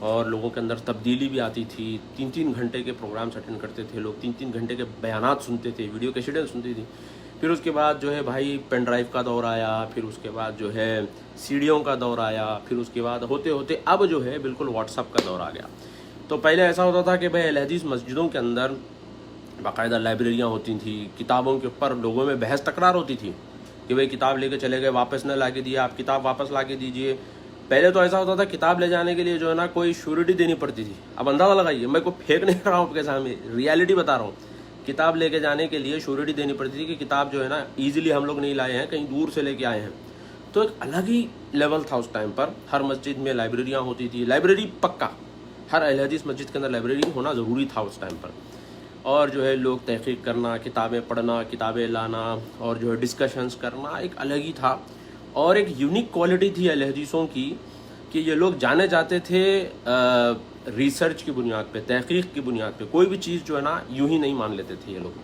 اور لوگوں کے اندر تبدیلی بھی آتی تھی. 3 گھنٹے کے پروگرامس اٹینڈ کرتے تھے لوگ, 3 گھنٹے کے بیانات سنتے تھے, ویڈیو کیسٹیں سنتی تھی. پھر اس کے بعد جو ہے بھائی پین ڈرائیو کا دور آیا, پھر اس کے بعد جو ہے سیڈیوں کا دور آیا, پھر اس کے بعد ہوتے ہوتے اب جو ہے بالکل واٹس ایپ کا دور آ گیا. تو پہلے ایسا ہوتا تھا کہ بھائی اہل حدیث مسجدوں کے اندر باقاعدہ لائبریریاں ہوتی تھیں, کتابوں کے اوپر لوگوں میں بحث تکرار ہوتی تھی کہ بھائی کتاب لے کے چلے گئے, واپس نہ لا کے دیا, آپ کتاب واپس لا کے دیجئے. پہلے تو ایسا ہوتا تھا کتاب لے جانے کے لیے جو ہے نا کوئی شیورٹی دینی پڑتی تھی. اب اندازہ لگائیے, میں کوئی پھینک نہیں رہا ہوں آپ کے سامنے, ریالٹی بتا رہا ہوں. کتاب لے کے جانے کے لیے شیورٹی دینی پڑتی تھی کہ کتاب جو ہے نا ایزیلی ہم لوگ نہیں لائے ہیں, کہیں دور سے لے کے آئے ہیں. تو ایک الگ ہی لیول تھا اس ٹائم پر. ہر مسجد میں لائبریریاں ہوتی تھی, لائبریری پکا, ہر اہل حدیث مسجد کے اندر لائبریری ہونا ضروری تھا اس ٹائم پر. اور جو ہے لوگ تحقیق کرنا, کتابیں پڑھنا, کتابیں لانا اور جو ہے ڈسکشنز کرنا ایک الگ ہی تھا. اور ایک یونیک کوالٹی تھی اہل حدیثوں کی کہ یہ لوگ جانے جاتے تھے ریسرچ کی بنیاد پہ, تحقیق کی بنیاد پہ. کوئی بھی چیز جو ہے نا یوں ہی نہیں مان لیتے تھے یہ لوگ.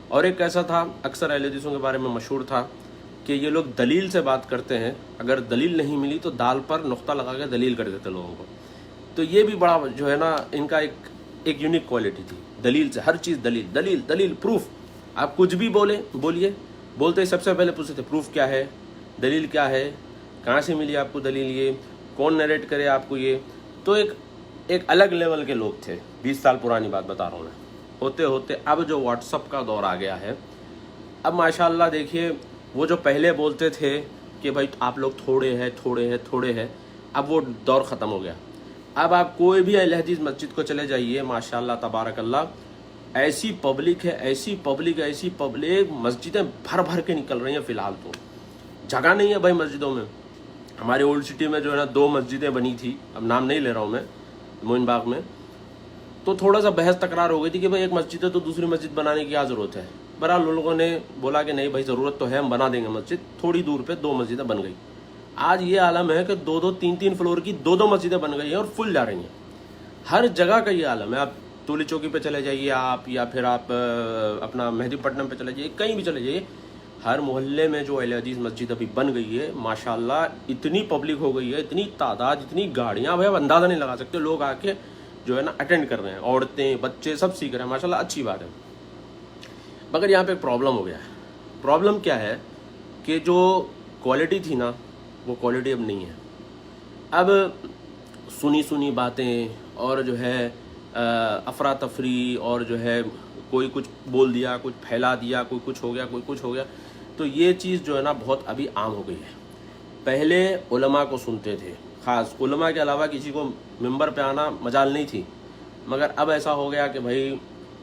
اور ایک ایسا تھا, اکثر اہل حدیثوں کے بارے میں مشہور تھا کہ یہ لوگ دلیل سے بات کرتے ہیں, اگر دلیل نہیں ملی تو دال پر نقطہ لگا کے دلیل کر دیتے لوگوں کو. تو یہ بھی بڑا جو ہے نا ان کا ایک یونیک کوالٹی تھی. دلیل سے ہر چیز, دلیل دلیل دلیل, پروف. آپ کچھ بھی بولیے, بولتے ہی سب سے پہلے پوچھتے تھے پروف کیا ہے, دلیل کیا ہے, کہاں سے ملی آپ کو دلیل, یہ کون نریٹ کرے آپ کو یہ. تو ایک الگ لیول کے لوگ تھے. 20 سال پرانی بات بتا رہا ہوں میں. ہوتے ہوتے اب جو واٹس ایپ کا دور آ گیا ہے, اب ماشاءاللہ دیکھیے وہ جو پہلے بولتے تھے کہ بھائی آپ لوگ تھوڑے ہیں, اب وہ دور ختم ہو گیا. اب آپ کوئی بھی اہل حدیث مسجد کو چلے جائیے, ماشاءاللہ تبارک اللہ, ایسی پبلک ہے, ایسی پبلک, مسجدیں بھر کے نکل رہی ہیں. فی الحال تو جگہ نہیں ہے بھائی مسجدوں میں. ہمارے اولڈ سٹی میں جو ہے نا 2 مسجدیں بنی تھی, اب نام نہیں لے رہا ہوں میں, مومن باغ میں. تو تھوڑا سا بحث تکرار ہو گئی تھی کہ بھائی ایک مسجد ہے تو دوسری مسجد بنانے کی کیا ضرورت ہے. بہرحال لوگوں نے بولا کہ نہیں بھائی ضرورت تو ہے, ہم بنا دیں گے مسجد. تھوڑی دور پہ 2 مسجدیں بن گئی. آج یہ عالم ہے کہ 2 3 فلور کی 2 مسجدیں بن گئی ہیں اور فل جا رہی ہیں. ہر جگہ کا یہ عالم ہے. آپ تولی چوکی پہ چلے جائیے آپ, یا پھر آپ اپنا مہدی پٹنم پہ چلے جائیے, کہیں بھی چلے جائیے, ہر محلے میں جو اہل حدیث مسجد ابھی بن گئی ہے, ماشاءاللہ اتنی پبلک ہو گئی ہے, اتنی تعداد, اتنی گاڑیاں, بھائی اب اندازہ نہیں لگا سکتے. لوگ آ کے جو ہے نا اٹینڈ کر رہے ہیں, عورتیں بچے سب سیکھ رہے ہیں, ماشاءاللہ اچھی بات ہے. مگر یہاں پہ ایک پرابلم ہو گیا ہے. پرابلم کیا ہے کہ جو کوالٹی تھی نا وہ کوالٹی اب نہیں ہے. اب سنی باتیں اور جو ہے افراتفری, اور جو ہے کوئی کچھ بول دیا, کچھ پھیلا دیا, کوئی کچھ ہو گیا. تو یہ چیز جو ہے نا بہت ابھی عام ہو گئی ہے. پہلے علماء کو سنتے تھے, خاص علماء کے علاوہ کسی کو ممبر پہ آنا مجال نہیں تھی. مگر اب ایسا ہو گیا کہ بھائی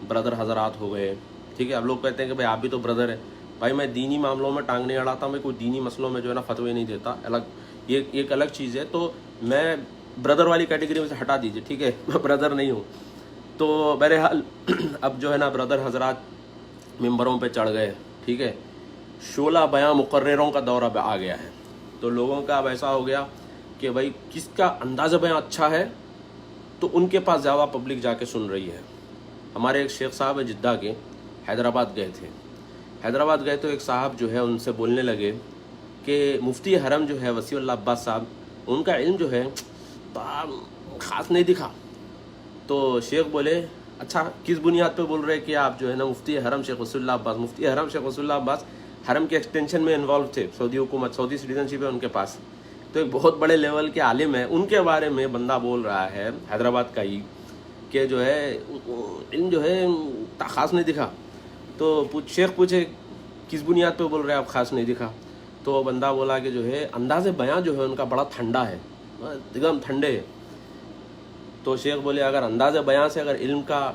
برادر حضرات ہو گئے, ٹھیک ہے. اب لوگ کہتے ہیں کہ بھائی آپ بھی تو برادر ہیں. بھائی میں دینی معاملوں میں ٹانگ نہیں اڑاتا, میں کوئی دینی مسئلوں میں جو ہے نا فتوے نہیں دیتا, یہ ایک الگ چیز ہے. تو میں برادر والی کیٹیگری میں سے ہٹا دیجیے, ٹھیک ہے, میں برادر نہیں ہوں. تو بہرحال اب جو ہے نا برادر حضرات ممبروں پہ چڑھ گئے, ٹھیک ہے. شعلہ بیاں مقرروں کا دور اب آ گیا ہے. تو لوگوں کا اب ایسا ہو گیا کہ بھائی کس کا انداز بیاں اچھا ہے تو ان کے پاس زیادہ پبلک جا کے سن رہی ہے. ہمارے ایک شیخ صاحب جدہ کے, حیدرآباد گئے تھے. حیدرآباد گئے تو ایک صاحب جو ہے ان سے بولنے لگے کہ مفتی حرم جو ہے وسیع اللہ عباس صاحب, ان کا علم جو ہے خاص نہیں دکھا. تو شیخ بولے اچھا کس بنیاد پہ بول رہے کہ آپ جو ہے نا مفتی حرم شیخ وسیع اللہ عباس, مفتی حرم شیخ وسیع اللہ عباس حرم کے ایکسٹینشن میں انوالو تھے, سعودی حکومت, سعودی سٹیزن شپ ہے ان کے پاس. تو ایک بہت بڑے لیول کے عالم ہے, ان کے بارے میں بندہ بول رہا ہے حیدرآباد کا ہی کہ جو ہے علم جو ہے خاص نہیں دکھا. تو شیخ پوچھے کس بنیاد پہ بول رہے آپ خاص نہیں دکھا. تو بندہ بولا کہ جو ہے انداز بیاں جو ہے ان کا بڑا ٹھنڈا ہے, ایک دم ٹھنڈے ہے. تو شیخ بولے اگر انداز بیاں سے اگر علم کا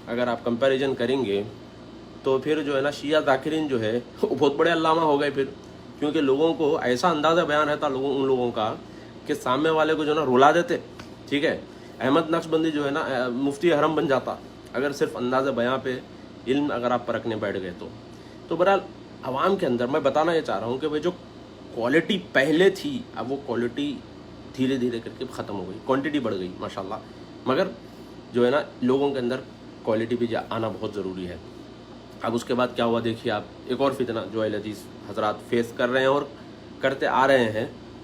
اگر آپ کمپیریزن کریں گے تو پھر جو ہے نا شیعہ ذاکرین جو ہے وہ بہت بڑے علامہ ہو گئے پھر, کیونکہ لوگوں کو ایسا اندازہ بیان رہتا ان لوگوں کا کہ سامنے والے کو جو ہے نا رلا دیتے, ٹھیک ہے. احمد نقشبندی جو ہے نا مفتی حرم بن جاتا اگر صرف انداز بیاں پہ علم اگر آپ پرکھنے بیٹھ گئے تو بہرحال عوام کے اندر میں بتانا یہ چاہ رہا ہوں کہ بھائی جو کوالٹی پہلے تھی اب وہ کوالٹی دھیرے دھیرے کر کے ختم ہو گئی, کوانٹٹی بڑھ گئی ماشاءاللہ. مگر جو ہے نا لوگوں کے اندر کوالٹی بھی آنا بہت ضروری ہے. اب اس کے بعد کیا ہوا دیکھیے آپ, ایک اور فتنہ جو اہل حدیث حضرات فیس کر رہے ہیں اور کرتے آ رہے ہیں,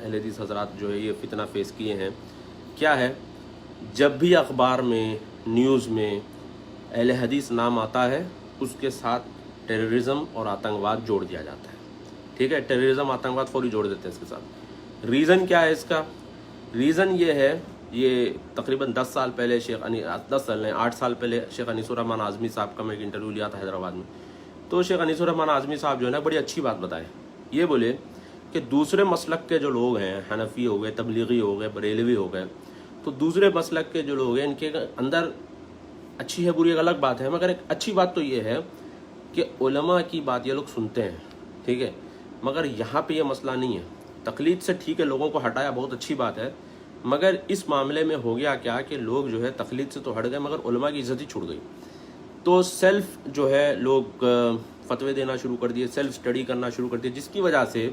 اہل حدیث حضرات جو ہے یہ فتنہ فیس کیے ہیں. کیا ہے، جب بھی اخبار میں نیوز میں اہل حدیث نام آتا ہے اس کے ساتھ ٹیررزم اور آتنکواد جوڑ دیا جاتا ہے. ٹھیک ہے، ٹیررزم آتنکواد فوری جوڑ دیتے ہیں اس کے ساتھ. ریزن کیا ہے اس کا؟ ریزن یہ ہے، یہ تقریباً 10 سال پہلے 8 سال پہلے شیخ انیس الرحمن اعظمی صاحب کا میں ایک انٹرویو لیا تھا حیدرآباد میں. تو شیخ انیس الرحمن اعظمی صاحب جو ہے نا بڑی اچھی بات بتائے. یہ بولے کہ دوسرے مسلک کے جو لوگ ہیں، حنفی ہو گئے، تبلیغی ہو گئے، بریلوی ہو گئے، تو دوسرے مسلک کے جو لوگ ہیں ان کے اندر اچھی ہے بری ایک الگ بات ہے، مگر ایک اچھی بات تو یہ ہے کہ علماء کی بات یہ لوگ سنتے ہیں. ٹھیک ہے، مگر یہاں پہ یہ مسئلہ نہیں ہے. تقلید سے ٹھیک ہے لوگوں کو ہٹایا، بہت اچھی بات ہے، مگر اس معاملے میں ہو گیا کیا کہ لوگ جو ہے تقلید سے تو ہٹ گئے مگر علماء کی عزت ہی چھوٹ گئی. تو سیلف جو ہے لوگ فتوے دینا شروع کر دیے، سیلف سٹڈی کرنا شروع کر دیے، جس کی وجہ سے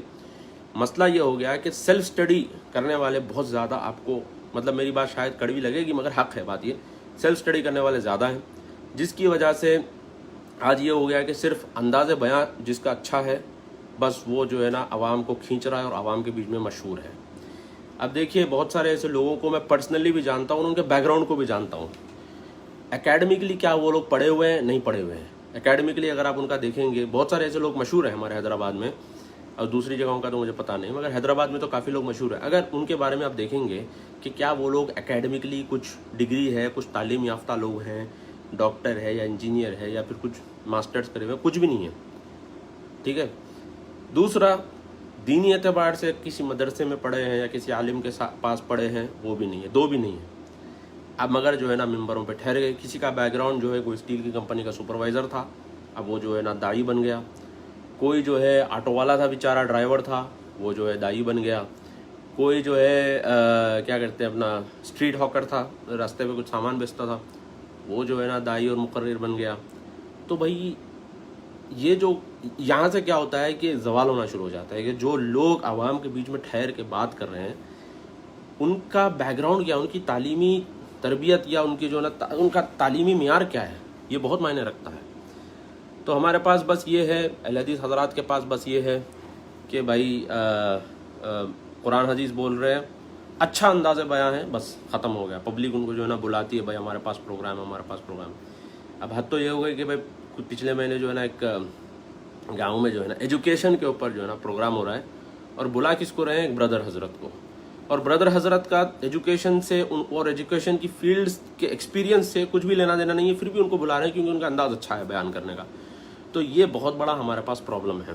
مسئلہ یہ ہو گیا کہ سیلف سٹڈی کرنے والے بہت زیادہ، آپ کو مطلب میری بات شاید کڑوی لگے گی مگر حق ہے بات، یہ سیلف سٹڈی کرنے والے زیادہ ہیں، جس کی وجہ سے آج یہ ہو گیا کہ صرف انداز بیان جس کا اچھا ہے بس وہ جو ہے نا عوام کو کھینچ رہا ہے اور عوام کے بیچ میں مشہور ہے. اب دیکھیے بہت سارے ایسے لوگوں کو میں پرسنلی بھی جانتا ہوں، ان کے بیک گراؤنڈ کو بھی جانتا ہوں. اکیڈمکلی کیا وہ لوگ پڑھے ہوئے ہیں؟ نہیں پڑھے ہوئے ہیں. اکیڈمکلی اگر آپ ان کا دیکھیں گے، بہت سارے ایسے لوگ مشہور ہیں ہمارے حیدرآباد میں، اور دوسری جگہوں کا تو مجھے پتہ نہیں، مگر حیدرآباد میں تو کافی لوگ مشہور ہیں. اگر ان کے بارے میں آپ دیکھیں گے کہ کیا وہ لوگ اکیڈمکلی کچھ ڈگری ہے، کچھ تعلیم یافتہ لوگ ہیں، ڈاکٹر ہے یا انجینئر ہے یا پھر کچھ ماسٹرز کرے ہوئے، کچھ بھی نہیں ہے. ٹھیک ہے. دوسرا، دینی اعتبار سے کسی مدرسے میں پڑھے ہیں یا کسی عالم کے پاس پڑھے ہیں، وہ بھی نہیں ہے، دو بھی نہیں ہے. اب مگر جو ہے نا ممبروں پہ ٹھہر گئے. کسی کا بیک گراؤنڈ جو ہے کوئی اسٹیل کی کمپنی کا سپروائزر تھا، اب وہ جو ہے نا داعی بن گیا. کوئی جو ہے آٹو والا تھا بیچارہ، ڈرائیور تھا، وہ جو ہے داعی بن گیا. کوئی جو ہے کیا کرتے ہیں اپنا اسٹریٹ ہاکر تھا، راستے پہ کچھ سامان بیچتا تھا، وہ جو ہے نا داعی اور مقرر بن گیا. تو بھائی یہ جو یہاں سے کیا ہوتا ہے کہ زوال ہونا شروع ہو جاتا ہے کہ جو لوگ عوام کے بیچ میں ٹھہر کے بات کر رہے ہیں ان کا بیک گراؤنڈ کیا، ان کی تعلیمی تربیت یا ان کی جو نا ان کا تعلیمی معیار کیا ہے، یہ بہت معنی رکھتا ہے. تو ہمارے پاس بس یہ ہے، اہل حدیث حضرات کے پاس بس یہ ہے کہ بھائی قرآن حدیث بول رہے ہیں، اچھا انداز بیان ہے، بس ختم ہو گیا. پبلک ان کو جو ہے نا بلاتی ہے، بھائی ہمارے پاس پروگرام ہے، ہمارے پاس پروگرام. اب حد تو یہ ہو گئی کہ بھائی پچھلے مہینے جو ہے نا ایک گاؤں میں جو ہے نا ایجوکیشن کے اوپر جو ہے نا پروگرام ہو رہا ہے، اور بلا کس کو رہے ہیں؟ ایک بردر حضرت کو. اور بردر حضرت کا ایجوکیشن سے اور ایجوکیشن کی فیلڈز کے ایکسپیرینس سے کچھ بھی لینا دینا نہیں ہے، پھر بھی ان کو بلا رہے ہیں کیونکہ ان کا انداز اچھا ہے بیان کرنے کا. تو یہ بہت بڑا ہمارے پاس پرابلم ہے.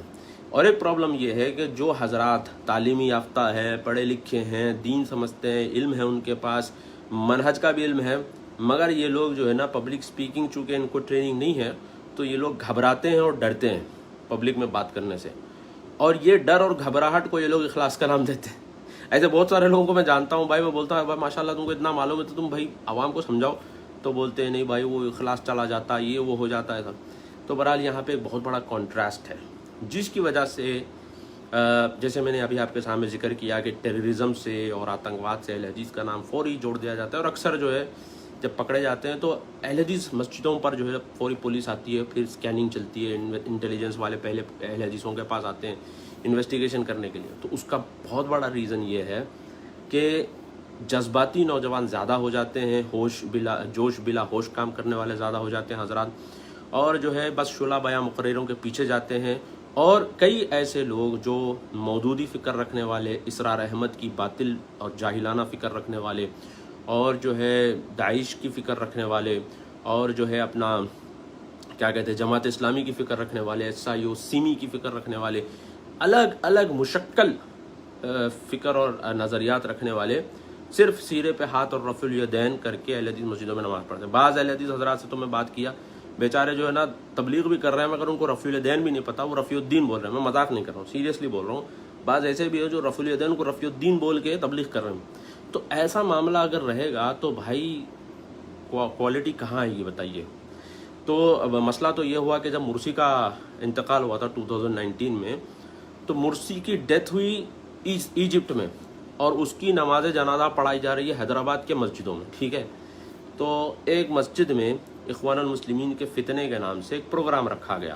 اور ایک پرابلم یہ ہے کہ جو حضرات تعلیمی یافتہ ہیں، پڑھے لکھے ہیں، دین سمجھتے ہیں، علم ہے ان کے پاس، منہج کا بھی علم ہے، مگر یہ لوگ جو ہے نا پبلک سپیکنگ چونکہ ان کو ٹریننگ نہیں ہے تو یہ لوگ گھبراتے ہیں اور ڈرتے ہیں پبلک میں بات کرنے سے. اور یہ ڈر اور گھبراہٹ کو یہ لوگ اخلاص کا نام دیتے ہیں. ایسے بہت سارے لوگوں کو میں جانتا ہوں، بھائی میں بولتا ہوں بھائی ماشاء اللہ تم کو اتنا معلوم ہے تو تم بھائی عوام کو سمجھاؤ، تو بولتے ہیں نہیں بھائی وہ اخلاص چلا جاتا ہے، یہ وہ ہو جاتا ہے سب. تو بہرحال یہاں پہ ایک بہت بڑا کانٹراسٹ ہے، جس کی وجہ سے جیسے میں نے ابھی آپ کے سامنے ذکر کیا کہ ٹیررزم سے اور آتنکواد سے اہل حدیث کا نام فوری جوڑ دیا جاتا ہے. اور اکثر جو ہے جب پکڑے جاتے ہیں تو اہل حدیث مسجدوں پر جو ہے فوری پولیس آتی ہے، پھر اسکیننگ چلتی ہے، انٹیلیجنس والے پہلے اہل حدیثوں کے پاس آتے ہیں انویسٹیگیشن کرنے کے لیے. تو اس کا بہت بڑا ریزن یہ ہے کہ جذباتی نوجوان زیادہ ہو جاتے ہیں، جوش بلا ہوش کام کرنے والے زیادہ ہو جاتے ہیں حضرات، اور جو ہے بس شعلہ بیاں مقرروں کے پیچھے جاتے ہیں. اور کئی ایسے لوگ جو مودودی فکر رکھنے والے، اسرار احمد کی باطل اور جاہلانہ فکر رکھنے والے، اور جو ہے داعش کی فکر رکھنے والے، اور جو ہے اپنا کیا کہتے ہیں جماعت اسلامی کی فکر رکھنے والے، SIO سیمی کی فکر رکھنے والے، الگ الگ مشکل فکر اور نظریات رکھنے والے، صرف سیرے پہ ہاتھ اور رفع الیدین کر کے اہل حدیث مسجدوں میں نماز پڑھتے ہیں. بعض اہل حدیث حضرات سے تو میں بات کیا، بیچارے جو ہے نا تبلیغ بھی کر رہے ہیں مگر ان کو رفع الیدین بھی نہیں پتا، وہ رفیع الدین بول رہے ہیں. میں مذاق نہیں کر رہا ہوں، سیریسلی بول رہا ہوں. بعض ایسے بھی ہے جو رفع الیدین کو رفیع الدین بول کے تبلیغ کر رہے ہیں. تو ایسا معاملہ اگر رہے گا تو بھائی کوالٹی کہاں آئے گی بتائیے. تو مسئلہ تو یہ ہوا کہ جب مرسی کا انتقال ہوا تھا 2019 میں، تو مرسی کی ڈیتھ ہوئی ایجپٹ میں، اور اس کی نماز جنازہ پڑھائی جا رہی ہے حیدرآباد کے مسجدوں میں. ٹھیک ہے. تو ایک مسجد میں اخوان المسلمین کے فتنے کے نام سے ایک پروگرام رکھا گیا،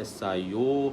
SIO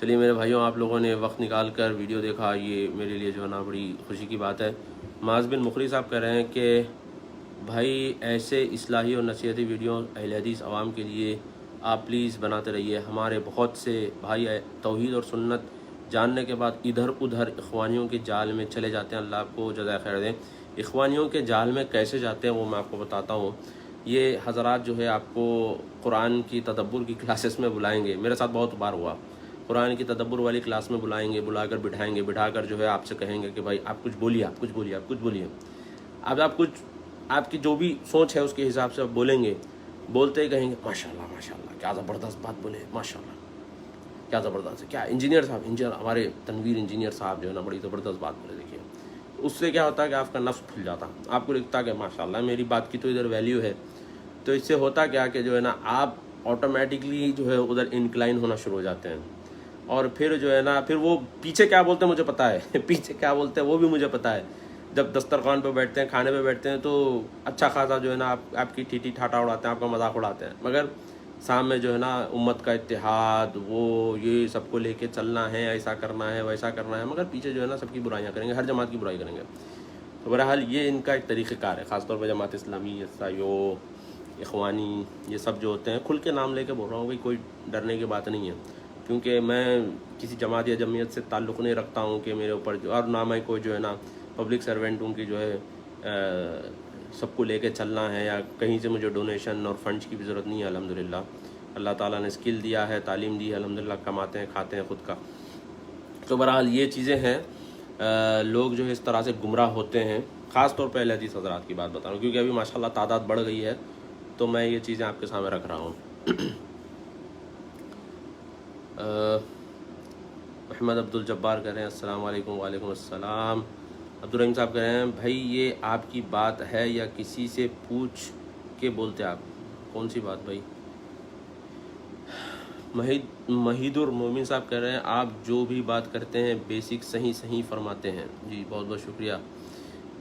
چلیے میرے بھائیوں، آپ لوگوں نے وقت نکال کر ویڈیو دیکھا، یہ میرے لیے جو ہے نا بڑی خوشی کی بات ہے۔ معاذ بن مخری صاحب کہہ رہے ہیں کہ بھائی ایسے اصلاحی اور نصیحتی ویڈیو اہل حدیث عوام کے لیے آپ پلیز بناتے رہیے۔ ہمارے بہت سے بھائی توحید اور سنت جاننے کے بعد ادھر ادھر اخوانیوں کے جال میں چلے جاتے ہیں۔ اللہ آپ کو جزائے خیر دیں۔ اخوانیوں کے جال میں کیسے جاتے ہیں وہ میں آپ کو بتاتا ہوں۔ یہ حضرات جو ہے آپ کو قرآن کی تدبر کی کلاسز میں بلائیں گے، میرے ساتھ بہت بار ہوا، قرآن کی تدبر والی کلاس میں بلائیں گے، بلا کر بٹھائیں گے، بٹھا کر جو ہے آپ سے کہیں گے کہ بھائی آپ کچھ بولیے، آپ کچھ بولیے، آپ کچھ بولیے۔ اب آپ کچھ، آپ کی جو بھی سوچ ہے اس کے حساب سے آپ بولیں گے، بولتے ہی کہیں گے ماشاءاللہ ماشاءاللہ کیا زبردست بات بولے، ماشاءاللہ کیا زبردست ہے، کیا انجینئر صاحب، انجینئر ہمارے تنویر انجینئر صاحب جو ہے نا بڑی زبردست بات بولے۔ دیکھیے اس سے کیا ہوتا ہے کہ آپ کا نفس پھل جاتا، آپ کو لگتا کہ ماشاءاللہ میری بات کی تو ادھر ویلیو ہے۔ تو اس سے ہوتا کیا کہ جو ہے نا آپ آٹومیٹکلی جو ہے ادھر انکلائن ہونا شروع ہو جاتے ہیں، اور پھر جو ہے نا پھر وہ پیچھے کیا بولتے ہیں مجھے پتہ ہے پیچھے کیا بولتے ہیں وہ بھی مجھے پتہ ہے۔ جب دسترخوان پہ بیٹھتے ہیں، کھانے پہ بیٹھتے ہیں، تو اچھا خاصا جو ہے نا آپ کی ٹھیٹھی ٹھاٹا اڑاتے ہیں، آپ کا مذاق اڑاتے ہیں، مگر سامنے جو ہے نا امت کا اتحاد، وہ یہ سب کو لے کے چلنا ہے، ایسا کرنا ہے، ویسا کرنا ہے، مگر پیچھے جو ہے نا سب کی برائیاں کریں گے، ہر جماعت کی برائی کریں گے۔ تو بہرحال یہ ان کا ایک طریقہ کار ہے، خاص طور پہ جماعت اسلامی، عیسائیوں، اخوانی، یہ سب جو ہوتے ہیں، کھل کے نام لے کے بول رہا ہوں، کوئی ڈرنے کی بات نہیں ہے، کیونکہ میں کسی جماعت یا جمعیت سے تعلق نہیں رکھتا ہوں کہ میرے اوپر جو، اور نہ میں کوئی جو ہے نا پبلک سرونٹ ہوں کہ جو ہے سب کو لے کے چلنا ہے، یا کہیں سے مجھے ڈونیشن اور فنڈز کی بھی ضرورت نہیں ہے۔ الحمدللہ اللہ تعالیٰ نے اسکل دیا ہے، تعلیم دی ہے، الحمدللہ کماتے ہیں، کھاتے ہیں خود کا۔ تو بہرحال یہ چیزیں ہیں، لوگ جو ہے اس طرح سے گمراہ ہوتے ہیں، خاص طور پہ اہل حدیث حضرات کی بات بتا رہا ہوں، کیونکہ ابھی ماشاءاللہ تعداد بڑھ گئی ہے، تو میں یہ چیزیں آپ کے سامنے رکھ رہا ہوں۔ محمد عبدالجبار کہہ رہے ہیں السلام علیکم۔ وعلیکم السلام۔ عبدالرحیم صاحب کہہ رہے ہیں بھائی یہ آپ کی بات ہے یا کسی سے پوچھ کے بولتے آپ؟ کون سی بات بھائی؟ مہید المومن صاحب کہہ رہے ہیں آپ جو بھی بات کرتے ہیں بیسک صحیح فرماتے ہیں۔ جی بہت بہت شکریہ۔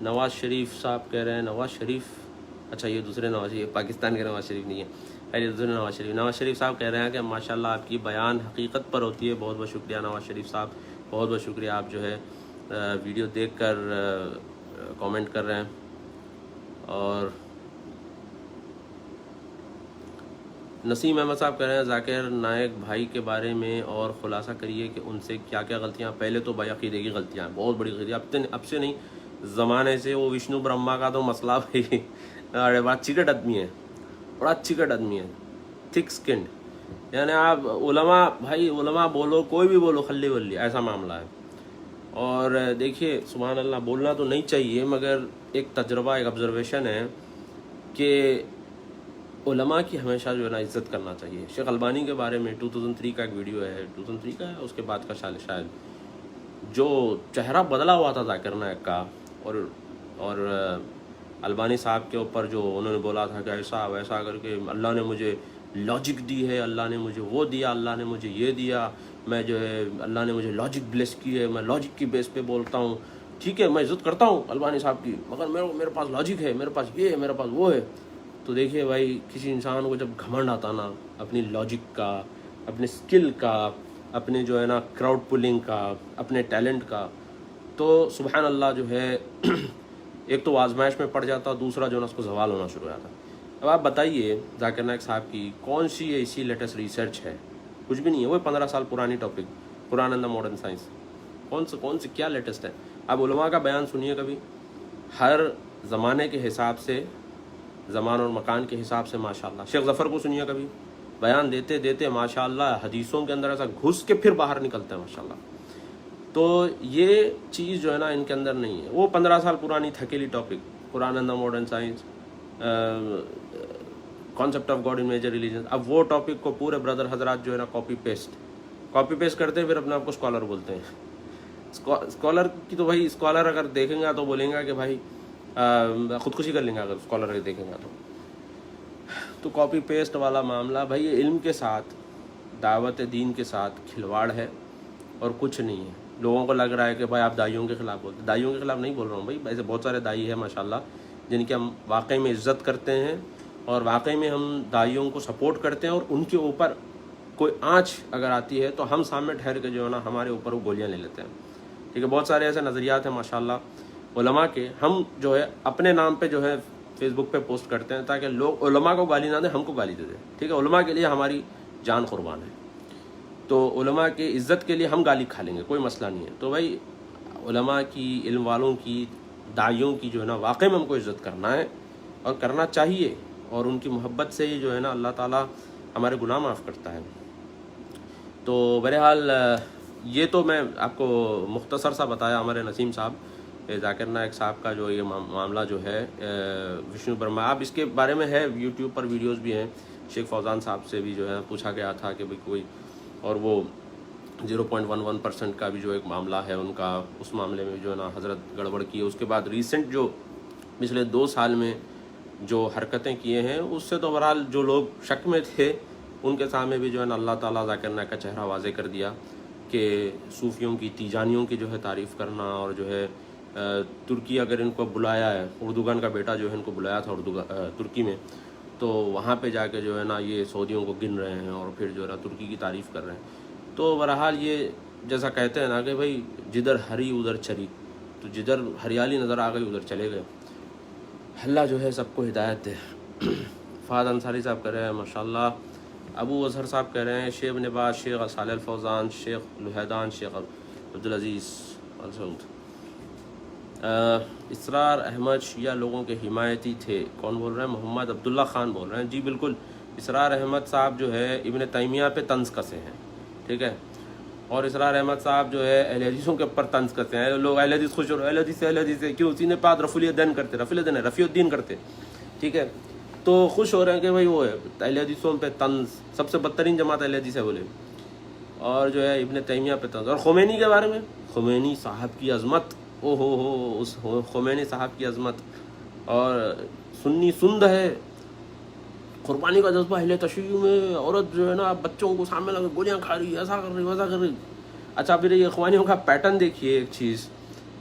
نواز شریف صاحب کہہ رہے ہیں، نواز شریف، اچھا یہ دوسرے نواز شریف، پاکستان کے نواز شریف نہیں ہے، پہلے دوسرے نواز شریف صاحب کہہ رہے ہیں کہ ماشاءاللہ آپ کی بیان حقیقت پر ہوتی ہے۔ بہت بہت شکریہ نواز شریف صاحب، بہت بہت شکریہ، آپ جو ہے ویڈیو دیکھ کر کامنٹ کر رہے ہیں۔ اور نسیم احمد صاحب کہہ رہے ہیں ذاکر نائک بھائی کے بارے میں اور خلاصہ کریے کہ ان سے کیا کیا غلطیاں؟ پہلے تو بھائی عقیدے کی غلطیاں ہیں، بہت بڑی غلطیاں، اب سے نہیں، زمانے سے وہ وشنو برہما کا تو مسئلہ بھائی بڑا چکٹ آدمی ہے، بڑا چکٹ آدمی ہے، تھک سکنڈ، یعنی آپ علماء، بھائی علماء بولو، کوئی بھی بولو، خلی ولی ایسا معاملہ ہے۔ اور دیکھیے سبحان اللہ، بولنا تو نہیں چاہیے، مگر ایک تجربہ، ایک آبزرویشن ہے کہ علماء کی ہمیشہ جو ہے نا عزت کرنا چاہیے۔ شیخ البانی کے بارے میں 2003 کا ایک ویڈیو ہے، 2003 کا ہے، اس کے بعد کا شاید، جو چہرہ بدلا ہوا تھا ذاکر نائک کا، اور البانی صاحب کے اوپر جو انہوں نے بولا تھا کہ ایسا ویسا کر کے اللہ نے مجھے لاجک دی ہے، اللہ نے مجھے وہ دیا، اللہ نے مجھے یہ دیا، میں جو ہے اللہ نے مجھے لاجک بلیس کی ہے، میں لاجک کی بیس پہ بولتا ہوں، ٹھیک ہے میں عزت کرتا ہوں البانی صاحب کی، مگر میرے پاس لاجک ہے، میرے پاس یہ ہے، میرے پاس وہ ہے۔ تو دیکھیے بھائی، کسی انسان کو جب گھمنڈ آتا نا اپنی لاجک کا، اپنے سکل کا، اپنے جو ہے نا کراؤڈ پولنگ کا، اپنے ٹیلنٹ کا، تو سبحان اللہ جو ہے ایک تو آزمائش میں پڑ جاتا، دوسرا جو ہے نا اس کو زوال ہونا شروع ہو جاتا۔ اب آپ بتائیے ذاکر نائک صاحب کی کون سی ایسی لیٹسٹ ریسرچ ہے؟ کچھ بھی نہیں ہے، وہ 15 سال پرانی topic, Quran and the modern science, کون سی کیا لیٹسٹ ہے؟ اب علماء کا بیان سنیے کبھی، ہر زمانے کے حساب سے، زمان اور مکان کے حساب سے ماشاءاللہ۔ شیخ ظفر کو سنیے کبھی، بیان دیتے دیتے ماشاءاللہ حدیثوں کے اندر ایسا گھس کے پھر باہر نکلتے ہیں ماشاءاللہ۔ تو یہ چیز جو ہے نا ان کے اندر نہیں ہے، وہ 15 سال پرانی تھکیلی topic, Quran and the modern science, concept of God in major religion. اب وہ ٹاپک کو پورے بردر حضرات جو ہے نا کاپی پیسٹ کرتے ہیں، پھر اپنے آپ کو اسکالر بولتے ہیں۔ اسکالر کی تو بھائی، اسکالر اگر دیکھیں گا تو بولیں گا کہ بھائی خودکشی کر لیں گے اگر اسکالر دیکھیں گا تو کاپی پیسٹ والا معاملہ بھائی، یہ علم کے ساتھ، دعوت دین کے ساتھ کھلواڑ ہے اور کچھ نہیں ہے۔ لوگوں کو لگ رہا ہے کہ بھائی آپ دائیوں کے خلاف بولتے ہیں، دائیوں کے خلاف نہیں بول رہا ہوں بھائی، ایسے بہت سارے دائی ہیں ماشاءاللہ جن کی ہم واقعی میں عزت کرتے ہیں، اور واقعی میں ہم دائیوں کو سپورٹ کرتے ہیں، اور ان کے اوپر کوئی آنچ اگر آتی ہے تو ہم سامنے ٹھہر کے جو ہے نا ہمارے اوپر وہ گولیاں لے لیتے ہیں. ٹھیک ہے, بہت سارے ایسے نظریات ہیں ماشاءاللہ علماء کے, ہم جو ہے اپنے نام پہ جو ہے فیس بک پہ پوسٹ کرتے ہیں تاکہ لوگ علماء کو گالی نہ دیں, ہم کو گالی دے دیں. ٹھیک ہے, علماء کے لیے ہماری جان قربان ہے, تو علماء کی عزت کے لیے ہم گالی کھا لیں گے, کوئی مسئلہ نہیں ہے. تو بھائی علماء کی, علم والوں کی, داعیوں کی جو ہے نا واقعی میں ہم کو عزت کرنا ہے اور کرنا چاہیے, اور ان کی محبت سے ہی جو ہے نا اللہ تعالیٰ ہمارے گناہ معاف کرتا ہے. تو بہرحال یہ تو میں آپ کو مختصر سا بتایا ہمارے نسیم صاحب, ذاکر نائک صاحب کا جو یہ معاملہ جو ہے وشنو برما. اب اس کے بارے میں ہے یوٹیوب پر ویڈیوز بھی ہیں, شیخ فوزان صاحب سے بھی جو ہے پوچھا گیا تھا کہ بھئی کوئی, اور وہ 0.11% کا بھی جو ایک معاملہ ہے ان کا, اس معاملے میں جو ہے نا حضرت گڑبڑ کی ہے. اس کے بعد ریسنٹ جو پچھلے 2 سال میں جو حرکتیں کیے ہیں اس سے تو بہرحال جو لوگ شک میں تھے ان کے سامنے بھی جو ہے نا اللہ تعالیٰ ذاکر نائک کا چہرہ واضح کر دیا کہ صوفیوں کی, تیجانیوں کی جو ہے تعریف کرنا, اور جو ہے ترکی اگر ان کو بلایا ہے, اردوگان کا بیٹا جو ہے ان کو بلایا تھا ترکی میں, تو وہاں پہ جا کے جو ہے نا یہ سعودیوں کو گن رہے ہیں اور پھر جو ہے نا ترکی کی تعریف کر رہے ہیں. تو بہرحال یہ جیسا کہتے ہیں نا کہ بھائی جدھر ہری ادھر چری, تو جدھر ہریالی نظر آ گئی ادھر چلے گئے. اللہ جو ہے سب کو ہدایت دے. فہد انصاری صاحب کہہ رہے ہیں ماشاءاللہ. ابو اظہر صاحب کہہ رہے ہیں شیخ نباز, شیخ صالح الفوزان, شیخ لہیدان, شیخ عبدالعزیز السعود. اسرار احمد شیعہ لوگوں کے حمایتی تھے. کون بول رہے ہیں؟ محمد عبداللہ خان بول رہے ہیں. جی بالکل, اسرار احمد صاحب جو ہے ابن تیمیہ پہ طنز کسے ہیں. ٹھیک ہے, اور اسرار احمد صاحب جو ہے اہل حدیثوں کے اوپر طنز کرتے ہیں. لوگ اہل حدیث خوش ہو رہے ہیں, اہل حدیث کیوں, اسی نے پاد رفیع الدین کرتے, رفیع الدین کرتے. ٹھیک ہے, تو خوش ہو رہے ہیں کہ بھائی وہ ہے اہل حدیثوں پہ طنز, سب سے بدترین جماعت اہل حدیث ہے بولے, اور جو ہے ابن تیمیہ پہ طنز. اور خمینی کے بارے میں, خمینی صاحب کی عظمت, او ہو اس خمینی صاحب کی عظمت, اور سنی سند ہے, قربانی کا جذبہ اہل تشیع میں, عورت جو ہے نا بچوں کو سامنے لگا گولیاں کھا رہی ہے, ایسا کر رہی, ویسا کر رہی. اچھا پھر یہ اخوانیوں کا پیٹرن دیکھیے. ایک چیز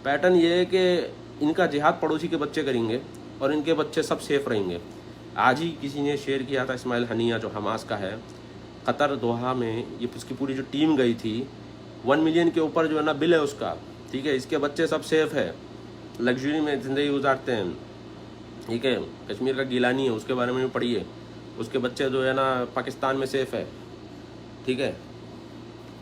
پیٹرن یہ ہے کہ ان کا جہاد پڑوسی کے بچے کریں گے اور ان کے بچے سب سیف رہیں گے. آج ہی کسی نے شیئر کیا تھا, اسماعیل ہنیہ جو حماس کا ہے, قطر دوحہ میں یہ اس کی پوری جو ٹیم گئی تھی, 1 ملین کے اوپر جو ہے نا بل ہے اس کا. ٹھیک ہے, اس کے بچے سب سیف ہے, لگژری میں زندگی گزارتے ہیں. ٹھیک ہے, کشمیر کا گیلانی ہے, اس کے بارے میں بھی پڑھیے, اس کے بچے جو ہے نا پاکستان میں سیف ہے. ٹھیک ہے,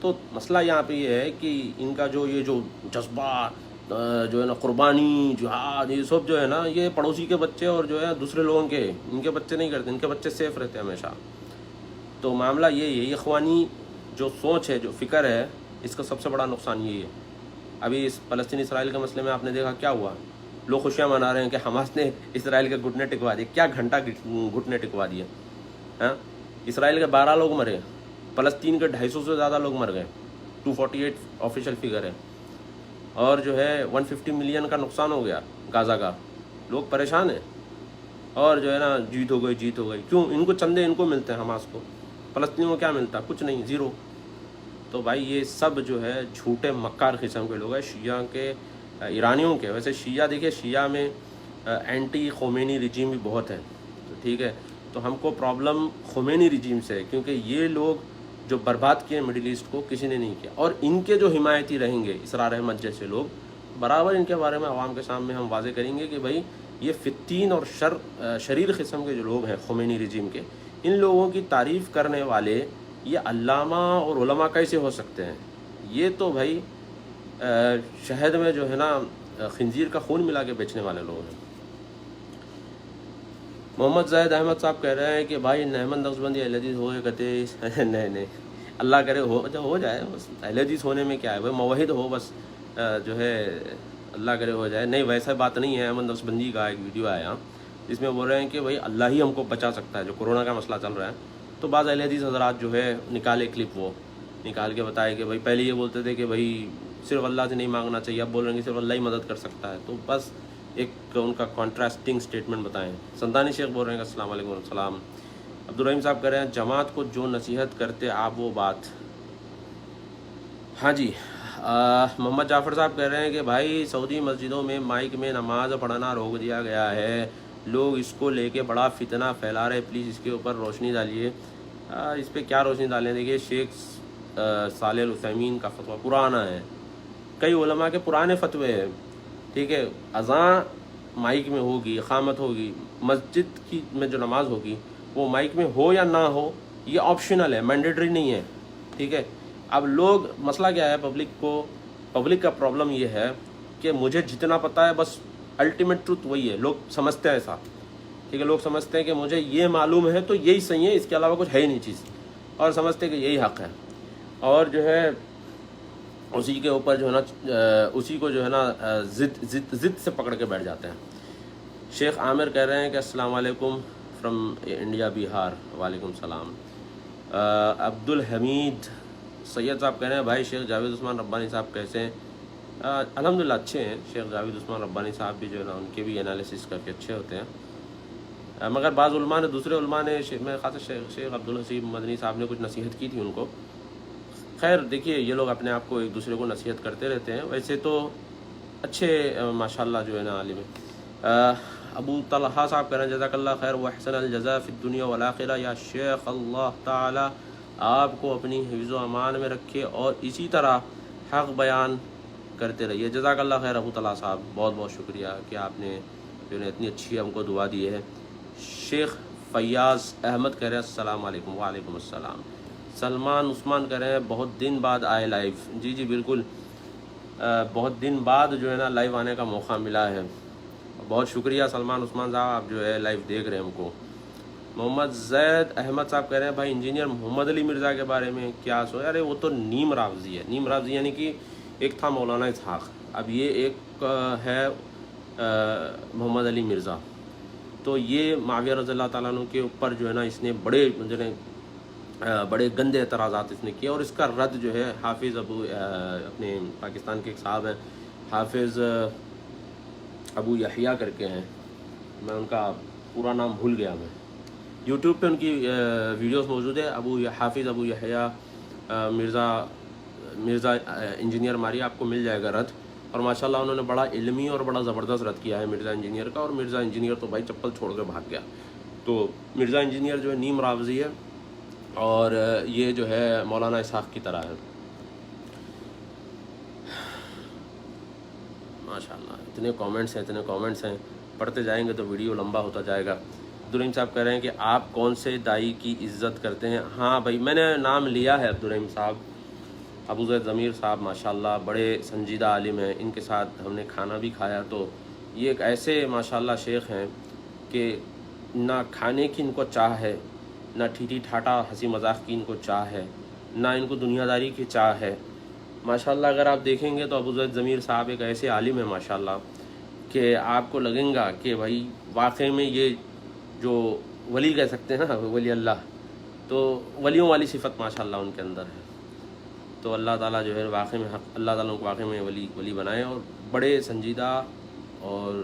تو مسئلہ یہاں پہ یہ ہے کہ ان کا جو یہ جو جذبہ جو ہے نا قربانی, جہاد, یہ سب جو ہے نا یہ پڑوسی کے بچے اور جو ہے دوسرے لوگوں کے, ان کے بچے نہیں کرتے, ان کے بچے سیف رہتے ہیں ہمیشہ. تو معاملہ یہی ہے, یہ اخوانی جو سوچ ہے, جو فکر ہے, اس کا سب سے بڑا نقصان یہی ہے. ابھی اس فلسطین اسرائیل کے مسئلے میں آپ نے دیکھا کیا ہوا, لوگ خوشیاں منا رہے ہیں کہ حماس نے اسرائیل کے گھٹنے ٹکوا دیے. کیا گھنٹہ گھٹنے ٹکوا دیے؟ ہاں, اسرائیل کے 12 لوگ مرے, فلسطین کے 250 سے زیادہ لوگ مر گئے, 248 آفیشیل فگر ہے, اور جو ہے 150 ملین کا نقصان ہو گیا غازہ کا. لوگ پریشان ہیں, اور جو ہے نا جیت ہو گئی. کیوں؟ ان کو چندے ان کو ملتے ہیں, حماس کو. فلسطینیوں کو کیا ملتا؟ کچھ نہیں, زیرو. تو بھائی یہ سب جو ہے جھوٹے مکار قسم کے لوگ ہیں, شیعہ کے, ایرانیوں کے. ویسے شیعہ دیکھیے, شیعہ میں اینٹی خمینی رجیم بھی بہت ہے. ٹھیک ہے, تو ہم کو پرابلم خمینی رجیم سے ہے, کیونکہ یہ لوگ جو برباد کیے مڈل ایسٹ کو کسی نے نہیں کیا. اور ان کے جو حمایتی رہیں گے اسرار احمد جیسے لوگ, برابر ان کے بارے میں عوام کے سامنے ہم واضح کریں گے کہ بھائی یہ فتین اور شریر قسم کے جو لوگ ہیں خمینی رجیم کے, ان لوگوں کی تعریف کرنے والے یہ علامہ اور علماء کیسے ہو سکتے ہیں؟ یہ تو بھائی شہد میں جو ہے نا خنزیر کا خون ملا کے بیچنے والے لوگ ہیں. محمد زاہد احمد صاحب کہہ رہے ہیں کہ بھائی نعمت نقشبندی اہل حدیث ہوئے کہتے نہیں, اللہ کرے ہو جائے. بس اہل حدیث ہونے میں کیا ہے بھائی, موحد ہو بس, جو ہے اللہ کرے ہو جائے. نہیں, ویسا بات نہیں ہے. احمد نقشبندی کا ایک ویڈیو آیا جس میں بول رہے ہیں کہ بھائی اللہ ہی ہم کو بچا سکتا ہے, جو کورونا کا مسئلہ چل رہا ہے. تو بعض اہل حدیث حضرات جو ہے نکالے کلپ, وہ نکال کے بتائے کہ بھائی پہلے یہ بولتے تھے کہ بھائی صرف اللہ سے نہیں مانگنا چاہیے, اب بول رہے ہیں کہ صرف اللہ ہی مدد کر سکتا ہے. تو بس ایک ان کا کانٹراسٹنگ سٹیٹمنٹ بتائیں. سندانی شیخ بول رہے ہیں کہ السلام علیکم ورحمۃ السلام. عبدالرحیم صاحب کہہ رہے ہیں جماعت کو جو نصیحت کرتے آپ وہ بات. ہاں جی. محمد جعفر صاحب کہہ رہے ہیں کہ بھائی سعودی مسجدوں میں مائک میں نماز پڑھنا روک دیا گیا ہے, لوگ اس کو لے کے بڑا فتنہ پھیلا رہے, پلیز اس کے اوپر روشنی ڈالیے. اس پہ کیا روشنی ڈالیں؟ دیکھیے شیخ صالح العثیمین کا فتویٰ پرانا ہے، کئی علماء کے پرانے فتوے ہیں، ٹھیک ہے. اذان مائک میں ہوگی، اقامت ہوگی، مسجد کی میں جو نماز ہوگی وہ مائک میں ہو یا نہ ہو یہ آپشنل ہے، مینڈیٹری نہیں ہے، ٹھیک ہے. اب لوگ مسئلہ کیا ہے، پبلک کا پرابلم یہ ہے کہ مجھے جتنا پتہ ہے بس الٹیمیٹ ٹروتھ وہی ہے، لوگ سمجھتے ہیں ایسا، ٹھیک ہے. لوگ سمجھتے ہیں کہ مجھے یہ معلوم ہے تو یہی صحیح ہے، اس کے علاوہ کچھ ہے ہی نہیں چیز، اور سمجھتے ہیں کہ یہی حق ہے، اور جو ہے اسی کے اوپر جو ہے نا اسی کو جو ہے نا ضد سے پکڑ کے بیٹھ جاتے ہیں. شیخ عامر کہہ رہے ہیں کہ السلام علیکم فرام انڈیا بہار. وعلیکم السلام. عبدالحمید سید صاحب کہہ رہے ہیں بھائی شیخ جاوید عثمان ربانی صاحب کیسے ہیں؟ الحمدللہ اچھے ہیں. شیخ جاوید عثمان ربانی صاحب بھی جو ہے نا ان کے بھی انالیسس کر کے اچھے ہوتے ہیں، مگر بعض علماء نے، دوسرے علماء نے، میں خاص شیخ عبدالحسیب مدنی صاحب نے کچھ نصیحت کی تھی ان کو. خیر دیکھیے یہ لوگ اپنے آپ کو ایک دوسرے کو نصیحت کرتے رہتے ہیں، ویسے تو اچھے ماشاءاللہ جو ہے نا عالم ہے. ابو طلحہ صاحب کہہ رہے ہیں جزاک اللہ خیر و احسن الجزاء فی الدنیا والآخرہ. یا شیخ اللہ تعالی آپ کو اپنی حفظ و امان میں رکھے اور اسی طرح حق بیان کرتے رہیے. جزاک اللہ خیر ابو طلحہ صاحب، بہت بہت شکریہ کہ آپ نے جو ہے اتنی اچھی ہم کو دعا دی ہے. شیخ فیاض احمد کہہ رہے ہیں السلام علیکم. وعلیکم السلام. سلمان عثمان کہہ رہے ہیں بہت دن بعد آئے لائیو. جی جی بالکل، بہت دن بعد جو ہے نا لائیو آنے کا موقع ملا ہے. بہت شکریہ سلمان عثمان صاحب، آپ جو ہے لائیو دیکھ رہے ہیں ہم کو. محمد زید احمد صاحب کہہ رہے ہیں بھائی انجینئر محمد علی مرزا کے بارے میں کیا سو؟ ارے وہ تو نیم رافضی ہے. نیم رافضی یعنی کہ ایک تھا مولانا اسحاق، اب یہ ایک ہے محمد علی مرزا. تو یہ معاویہ رضی اللہ تعالیٰ عنہ کے اوپر جو ہے نا اس نے بڑے گندے اعتراضات اس نے کیے، اور اس کا رد جو ہے حافظ اپنے پاکستان کے ایک صاحب ہیں، حافظ ابو یحییٰ کر کے ہیں، میں ان کا پورا نام بھول گیا، میں یوٹیوب پہ ان کی ویڈیوز موجود ہے. حافظ ابو یحییٰ مرزا انجینئر ماری، آپ کو مل جائے گا رد. اور ماشاءاللہ انہوں نے بڑا علمی اور بڑا زبردست رد کیا ہے مرزا انجینئر کا، اور مرزا انجینئر تو بھائی چپل چھوڑ کے بھاگ گیا. تو مرزا انجینئر جو ہے نیم رافضی ہے، اور یہ جو ہے مولانا اسحاق کی طرح ہے. ماشاءاللہ اتنے کامنٹس ہیں، پڑھتے جائیں گے تو ویڈیو لمبا ہوتا جائے گا. عبدالرحیم صاحب کہہ رہے ہیں کہ آپ کون سے دائی کی عزت کرتے ہیں؟ ہاں بھائی میں نے نام لیا ہے عبدالرحیم صاحب. ابو زید ضمیر صاحب ماشاءاللہ بڑے سنجیدہ عالم ہیں، ان کے ساتھ ہم نے کھانا بھی کھایا. تو یہ ایک ایسے ماشاءاللہ شیخ ہیں کہ نہ کھانے کی ان کو چاہ ہے، نہ ٹھیٹھی ٹھاٹا ہنسی مذاق کی ان کو چاہ ہے، نہ ان کو دنیا داری کی چاہ ہے. ماشاءاللہ اگر آپ دیکھیں گے تو ابو زید ضمیر صاحب ایک ایسے عالم ہیں ماشاءاللہ کہ آپ کو لگیں گا کہ بھائی واقعی میں یہ جو ولی کہہ سکتے ہیں نا، ولی اللہ، تو ولیوں والی صفت ماشاءاللہ ان کے اندر ہے. تو اللہ تعالیٰ جو ہے واقعی میں اللہ تعالیٰ کو واقعی میں ولی بنائے، اور بڑے سنجیدہ اور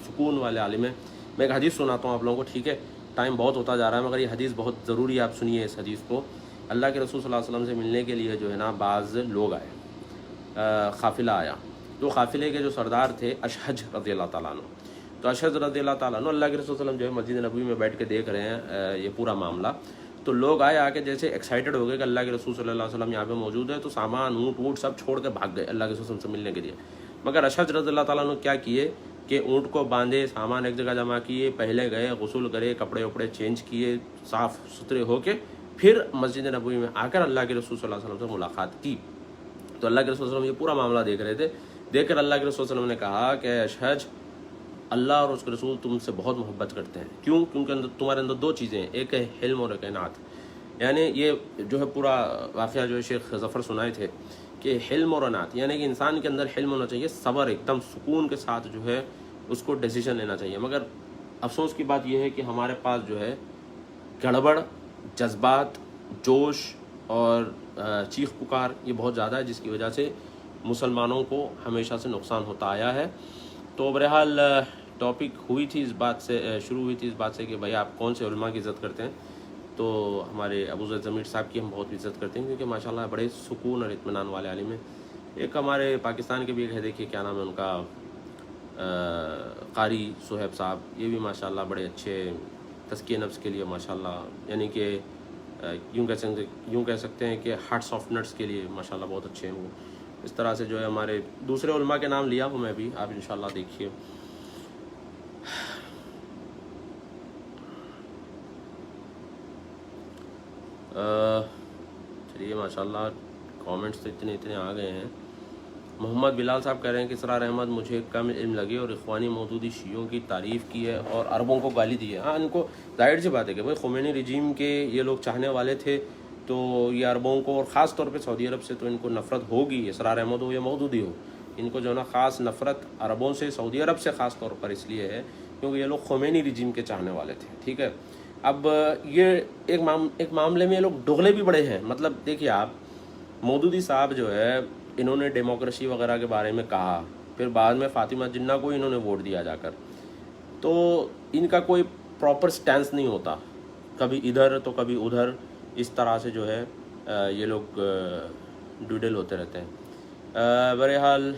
سکون والے عالم ہیں. میں ایک حدیث سناتا ہوں آپ لوگوں کو، ٹھیک ہے؟ ٹائم بہت ہوتا جا رہا ہے مگر یہ حدیث بہت ضروری ہے، آپ سنیے اس حدیث کو. اللہ کے رسول صلی اللہ علیہ وسلم سے ملنے کے لیے جو ہے نا بعض لوگ آئے، قافلہ آیا. تو قافلے کے جو سردار تھے اشہج رضی اللہ تعالیٰ عنہ. تو اشہج رضی اللہ تعالیٰ عنہ اللہ کے رسول صلی اللہ علیہ وسلم جو ہے مسجد نبوی میں بیٹھ کے دیکھ رہے ہیں یہ پورا معاملہ. تو لوگ آئے آ کے جیسے ایکسائٹڈ ہو گئے کہ اللہ کے رسول صلی اللہ علیہ وسلم یہاں پہ موجود ہے، تو سامان اونٹ سب چھوڑ کے بھاگ گئے اللہ کے رسول سے ملنے کے لیے. مگر اشہج رضی اللہ تعالیٰ عنہ کیا کیے کہ اونٹ کو باندھے، سامان ایک جگہ جمع کیے، پہلے گئے غسل کرے، کپڑے وپڑے چینج کیے، صاف ستھرے ہو کے پھر مسجد نبوی میں آ کر اللہ کے رسول صلی اللہ علیہ وسلم سے ملاقات کی. تو اللہ کے رسول صلی اللہ علیہ وسلم یہ پورا معاملہ دیکھ رہے تھے. دیکھ کر اللہ کے رسول صلی اللہ علیہ وسلم نے کہا کہ اشہج، اللہ اور اس کے رسول تم سے بہت محبت کرتے ہیں. کیوں؟ کیونکہ تمہارے اندر دو چیزیں ہیں، ایک ہے حلم اور ایک انات. یعنی یہ جو ہے پورا واقعہ جو ہے شیخ ظفر سنائے تھے کہ حلم اور انات، یعنی کہ انسان کے اندر حلم ہونا چاہیے، صبر، ایک دم سکون کے ساتھ جو ہے اس کو ڈیسیژن لینا چاہیے. مگر افسوس کی بات یہ ہے کہ ہمارے پاس جو ہے گڑبڑ، جذبات، جوش اور چیخ پکار یہ بہت زیادہ ہے، جس کی وجہ سے مسلمانوں کو ہمیشہ سے نقصان ہوتا آیا ہے. تو بہرحال ٹاپک ہوئی تھی اس بات سے، شروع ہوئی تھی اس بات سے کہ بھائی آپ کون سے علماء کی عزت کرتے ہیں. تو ہمارے ابو زید ضمیر صاحب کی ہم بہت عزت کرتے ہیں، کیونکہ ماشاءاللہ بڑے سکون اور اطمینان والے عالم ہیں. ایک ہمارے پاکستان کے بھی ایک ہے، دیکھیے کیا نام ہے ان کا، قاری صہیب صاحب، یہ بھی ماشاءاللہ بڑے اچھے تزکیہ نفس کے لیے ماشاءاللہ، یعنی کہ یوں کہہ سکتے ہیں کہ ہارٹ سافٹنرز کے لیے ماشاءاللہ بہت اچھے ہیں وہ. اس طرح سے جو ہے ہمارے دوسرے علماء کے نام لیا ہوں میں بھی، آپ انشاءاللہ دیکھیے. چلیے ماشاءاللہ کامنٹس تو اتنے آ گئے ہیں. محمد بلال صاحب کہہ رہے ہیں کہ اسرار احمد مجھے کم علم لگے اور اخوانی مودودی شیعوں کی تعریف کی ہے اور عربوں کو گالی دی ہے. ہاں ان کو ظاہر سی بات ہے کہ بھائی خمینی رجیم کے یہ لوگ چاہنے والے تھے، تو یہ عربوں کو اور خاص طور پہ سعودی عرب سے تو ان کو نفرت ہوگی. اسرار احمد ہو یا مودودی ہو، ان کو جو ہے نا خاص نفرت عربوں سے، سعودی عرب سے خاص طور پر اس لیے ہے کیونکہ یہ لوگ خمینی رجیم کے چاہنے والے تھے. ٹھیک ہے، اب یہ ایک معاملے میں یہ لوگ ڈغلے بھی بڑے ہیں. مطلب دیکھیے آپ، مودودی صاحب جو ہے انہوں نے ڈیموکریسی وغیرہ کے بارے میں کہا، پھر بعد میں فاطمہ جنہ کو انہوں نے ووٹ دیا جا کر. تو ان کا کوئی پراپر سٹینس نہیں ہوتا، کبھی ادھر تو کبھی ادھر، اس طرح سے جو ہے یہ لوگ ڈوڈل ہوتے رہتے ہیں. بہرحال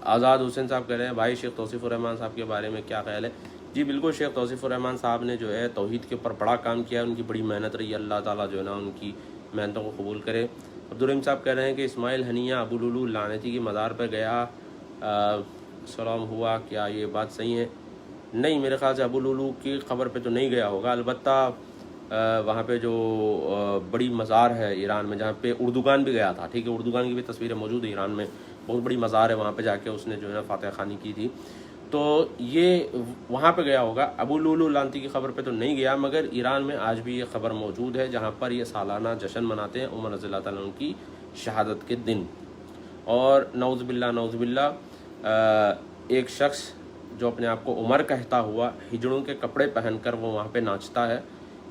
آزاد حسین صاحب کہہ رہے ہیں بھائی شیخ توصیف الرحمان صاحب کے بارے میں کیا خیال ہے؟ جی بالکل، شیخ توصیف الرحمان صاحب نے جو ہے توحید کے اوپر بڑا کام کیا ہے، ان کی بڑی محنت رہی ہے. اللہ تعالیٰ جو ہے نا ان کی محنتوں کو قبول کرے. عبدالرحیم صاحب کہہ رہے ہیں کہ اسماعیل ہنیہ ابو لولو لعنتی کی مزار پر گیا، سلام ہوا، کیا یہ بات صحیح ہے؟ نہیں، میرے خیال سے ابو لولو کی قبر پہ تو نہیں گیا ہوگا. البتہ وہاں پہ جو بڑی مزار ہے ایران میں جہاں پہ اردوگان بھی گیا تھا، ٹھیک ہے، اردوگان کی بھی تصویریں موجود ہیں ایران میں، بہت بڑی مزار ہے وہاں پہ جا کے اس نے جو ہے نا فاتحہ خوانی کی تھی، تو یہ وہاں پہ گیا ہوگا. ابو لولو لعنتی کی قبر پہ تو نہیں گیا، مگر ایران میں آج بھی یہ خبر موجود ہے جہاں پر یہ سالانہ جشن مناتے ہیں عمر رضی اللہ تعالیٰ عنہ کی شہادت کے دن. اور نعوذ باللہ ایک شخص جو اپنے آپ کو عمر کہتا ہوا ہجڑوں کے کپڑے پہن کر وہ وہاں پہ ناچتا ہے،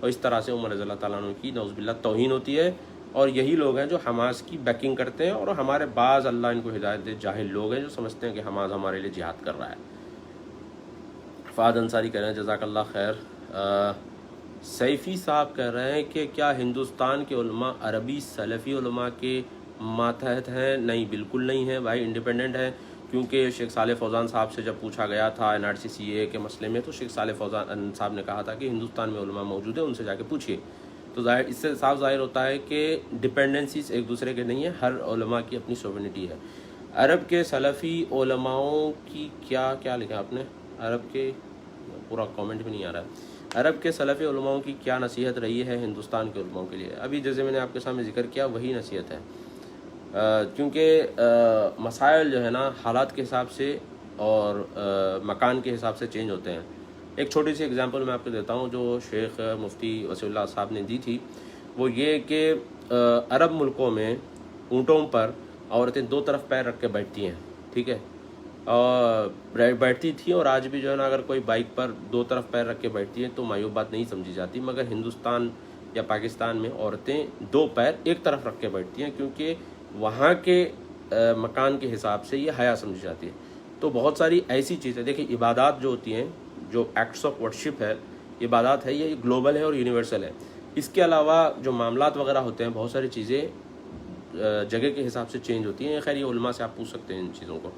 اور اس طرح سے عمر رضی اللہ تعالیٰ عنہ کی نعوذ باللہ توہین ہوتی ہے. اور یہی لوگ ہیں جو حماس کی بیکنگ کرتے ہیں، اور ہمارے بعض اللہ ان کو ہدایت دے جاہل لوگ ہیں جو سمجھتے ہیں کہ حماس ہمارے لیے جہاد کر رہا ہے. فہد انصاری کہہ رہے ہیں جزاک اللہ خیر. سیفی صاحب کہہ رہے ہیں کہ کیا ہندوستان کے علماء عربی سلفی علماء کے ماتحت ہیں؟ نہیں، بالکل نہیں ہے بھائی، انڈیپینڈنٹ ہے. کیونکہ شیخ صالح فوزان صاحب سے جب پوچھا گیا تھا NRC CAA کے مسئلے میں، تو شیخ صالح فوزان صاحب نے کہا تھا کہ ہندوستان میں علماء موجود ہیں، ان سے جا کے پوچھیے. تو ظاہر اس سے صاف ظاہر ہوتا ہے کہ ڈپینڈنسیز ایک دوسرے کے نہیں ہیں، ہر علماء کی اپنی سوورنٹی ہے. عرب کے سلفی علماؤں کی کیا لکھا آپ نے؟ عرب کے پورا کامنٹ بھی نہیں آ رہا ہے. عرب کے سلفی علماؤں کی کیا نصیحت رہی ہے ہندوستان کے علماؤں کے لیے؟ ابھی جیسے میں نے آپ کے سامنے ذکر کیا وہی نصیحت ہے. کیونکہ مسائل جو ہے نا حالات کے حساب سے اور مکان کے حساب سے چینج ہوتے ہیں. ایک چھوٹی سی اگزامپل میں آپ کو دیتا ہوں جو شیخ مفتی وسیع اللہ صاحب نے دی تھی، وہ یہ کہ عرب ملکوں میں اونٹوں پر عورتیں دو طرف پیر رکھ کے بیٹھتی ہیں، ٹھیک ہے، بیٹھتی تھی، اور آج بھی جو ہے نا اگر کوئی بائک پر دو طرف پیر رکھ کے بیٹھتی ہیں تو معیوب بات نہیں سمجھی جاتی. مگر ہندوستان یا پاکستان میں عورتیں دو پیر ایک طرف رکھ کے بیٹھتی ہیں کیونکہ وہاں کے مکان کے حساب سے یہ حیا سمجھی جاتی ہے. تو بہت ساری ایسی چیزیں دیکھیں، عبادات جو ہوتی ہیں، جو ایکٹس آف ورشپ ہے، عبادات ہے، یہ گلوبل ہے اور یونیورسل ہے. اس کے علاوہ جو معاملات وغیرہ ہوتے ہیں، بہت ساری چیزیں جگہ کے حساب سے چینج ہوتی ہیں. خیر یہ علماء سے آپ پوچھ سکتے ہیں ان چیزوں کو.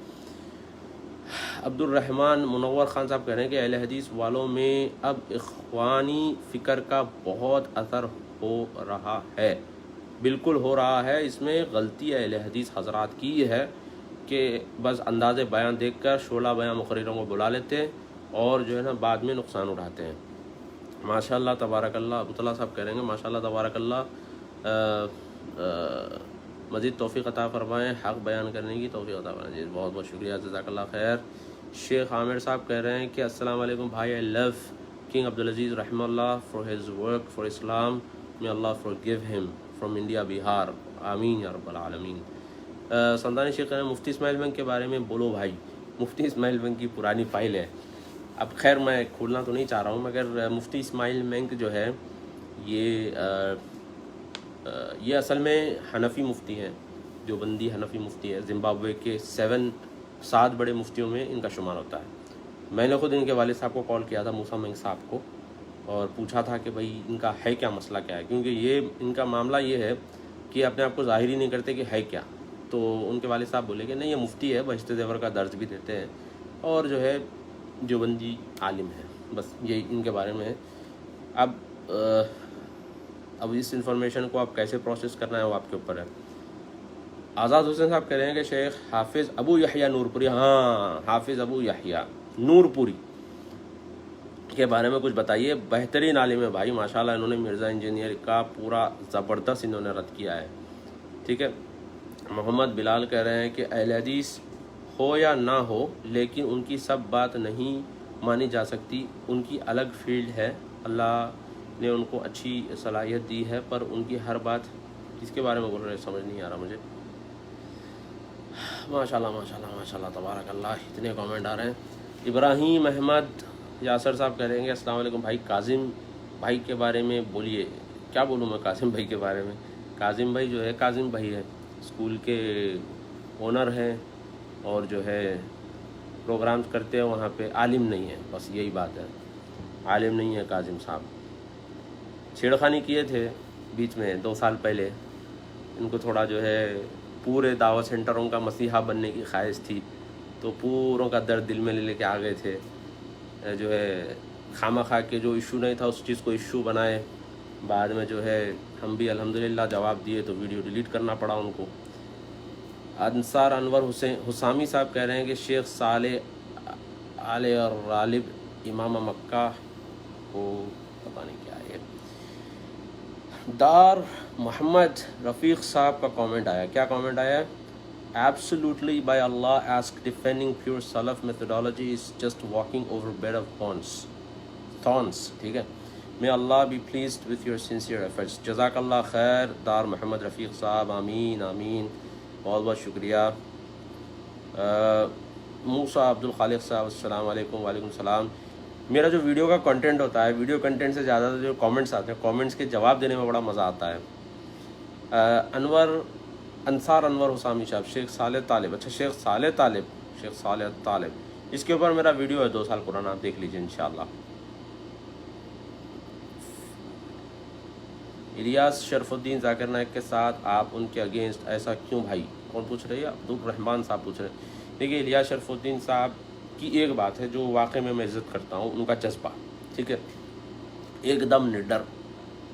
عبد الرحمن منور خان صاحب کہہ رہے ہیں کہ اہل حدیث والوں میں اب اخوانی فکر کا بہت اثر ہو رہا ہے. بالکل ہو رہا ہے. اس میں غلطی اہل حدیث حضرات کی یہ ہے کہ بس انداز بیان دیکھ کر شعلہ بیان مقرروں کو بلا لیتے ہیں اور جو ہے نا بعد میں نقصان اٹھاتے ہیں. ماشاء اللہ تبارک اللہ. ابو طلحہ صاحب کہہ رہے ہیں ماشاء اللہ تبارک اللہ، مزید توفیق عطا فرمائیں، حق بیان کرنے کی توفیق عطا فرمائیں. جی بہت بہت شکریہ، جزاک اللہ خیر. شیخ عامر صاحب کہہ رہے ہیں کہ السلام علیکم بھائی، آئی لو کنگ عبدالعزیز رحمہ اللہ for his work for Islam, may Allah forgive him from India Bihar, آمین یا رب العالمین. سندانی شیخ کہہ رہے ہیں مفتی اسماعیل بینک کے بارے میں بولو بھائی. مفتی اسماعیل بینک کی پرانی فائل ہے، اب خیر میں کھولنا تو نہیں چاہ رہا ہوں، مگر مفتی اسماعیل بینک جو ہے یہ اصل میں حنفی مفتی ہیں، جو بندی حنفی مفتی ہے. زمبابوے کے 7 بڑے مفتیوں میں ان کا شمار ہوتا ہے. میں نے خود ان کے والد صاحب کو کال کیا تھا، موسیٰ مینگ صاحب کو، اور پوچھا تھا کہ بھائی ان کا ہے کیا مسئلہ کیا ہے، کیونکہ یہ ان کا معاملہ یہ ہے کہ اپنے آپ کو ظاہر ہی نہیں کرتے کہ ہے کیا. تو ان کے والد صاحب بولے کہ نہیں یہ مفتی ہے، بہشت زیور کا درس بھی دیتے ہیں، اور جو ہے جو بندی عالم ہے. بس یہی ان کے بارے میں ہے. اب اب اس انفارمیشن کو آپ کیسے پروسیس کرنا ہے وہ آپ کے اوپر ہے۔ آزاد حسین صاحب کہہ رہے ہیں کہ شیخ حافظ ابو یحییٰ نور پوری، ہاں حافظ ابو یحییٰ نور پوری کے بارے میں کچھ بتائیے۔ بہترین عالم ہے بھائی ماشاءاللہ، انہوں نے مرزا انجینئر کا پورا زبردست انہوں نے رد کیا ہے، ٹھیک ہے۔ محمد بلال کہہ رہے ہیں کہ اہل حدیث ہو یا نہ ہو لیکن ان کی سب بات نہیں مانی جا سکتی، ان کی الگ فیلڈ ہے، اللہ نے ان کو اچھی صلاحیت دی ہے، پر ان کی ہر بات کس کے بارے میں بول رہے ہیں سمجھ نہیں آ رہا مجھے۔ ماشاءاللہ ماشاءاللہ ماشاءاللہ تبارک اللہ، اتنے کامنٹ آ رہے ہیں۔ ابراہیم احمد یاسر صاحب کہہ رہے ہیں کہ السلام علیکم بھائی، کاظم بھائی کے بارے میں بولیے۔ کیا بولوں میں کاظم بھائی کے بارے میں؟ کاظم بھائی جو ہے کاظم بھائی ہے، اسکول کے اونر ہیں اور جو ہے پروگرامز کرتے ہیں وہاں پہ، عالم نہیں ہے، بس یہی بات ہے، عالم نہیں ہے کاظم صاحب۔ چھیڑخانی کیے تھے بیچ میں 2 سال پہلے، ان کو تھوڑا جو ہے پورے دعوت سینٹروں کا مسیحا بننے کی خواہش تھی، تو پوروں کا درد دل میں لے کے آ گئے تھے، جو ہے خامہ خواہ کے جو ایشو نہیں تھا اس چیز کو ایشو بنائے، بعد میں جو ہے ہم بھی الحمدللہ جواب دیے تو ویڈیو ڈیلیٹ کرنا پڑا ان کو۔ انصار انور حسامی صاحب کہہ رہے ہیں کہ شیخ صالح آل غالب امام مکہ کو پتہ نہیں کیا ہے۔ دار محمد رفیق صاحب کا کامنٹ آیا، کیا کامنٹ آیا ہے؟ Absolutely by Allah, ask defending pure Salaf methodology is just walking over bed of thorns. ٹھیک ہے، may Allah be pleased with your sincere efforts. جزاک اللہ خیر دار محمد رفیق صاحب، آمین آمین، بہت بہت شکریہ۔ موسیٰ عبد الخالق صاحب السلام علیکم، وعلیکم السلام۔ میرا جو ویڈیو کا کنٹینٹ ہوتا ہے، ویڈیو کنٹینٹ سے زیادہ جو کامنٹس آتے ہیں، کامنٹس کے جواب دینے میں بڑا مزہ آتا ہے۔ انصار انور حسامی صاحب، شیخ صالح طالب، اچھا شیخ صالح طالب، اس کے اوپر میرا ویڈیو ہے 2 سال پرانا، آپ دیکھ لیجیے انشاءاللہ۔ الیاس شرف الدین ذاکر نائک کے ساتھ آپ ان کے اگینسٹ ایسا کیوں بھائی؟ کون پوچھ رہے ہیں؟ عبد الرحمان صاحب پوچھ رہے ہیں۔ دیکھیے الیاس شرف الدین صاحب کی ایک بات ہے جو واقعی میں عزت کرتا ہوں، ان کا جذبہ، ٹھیک ہے، ایک دم نڈر،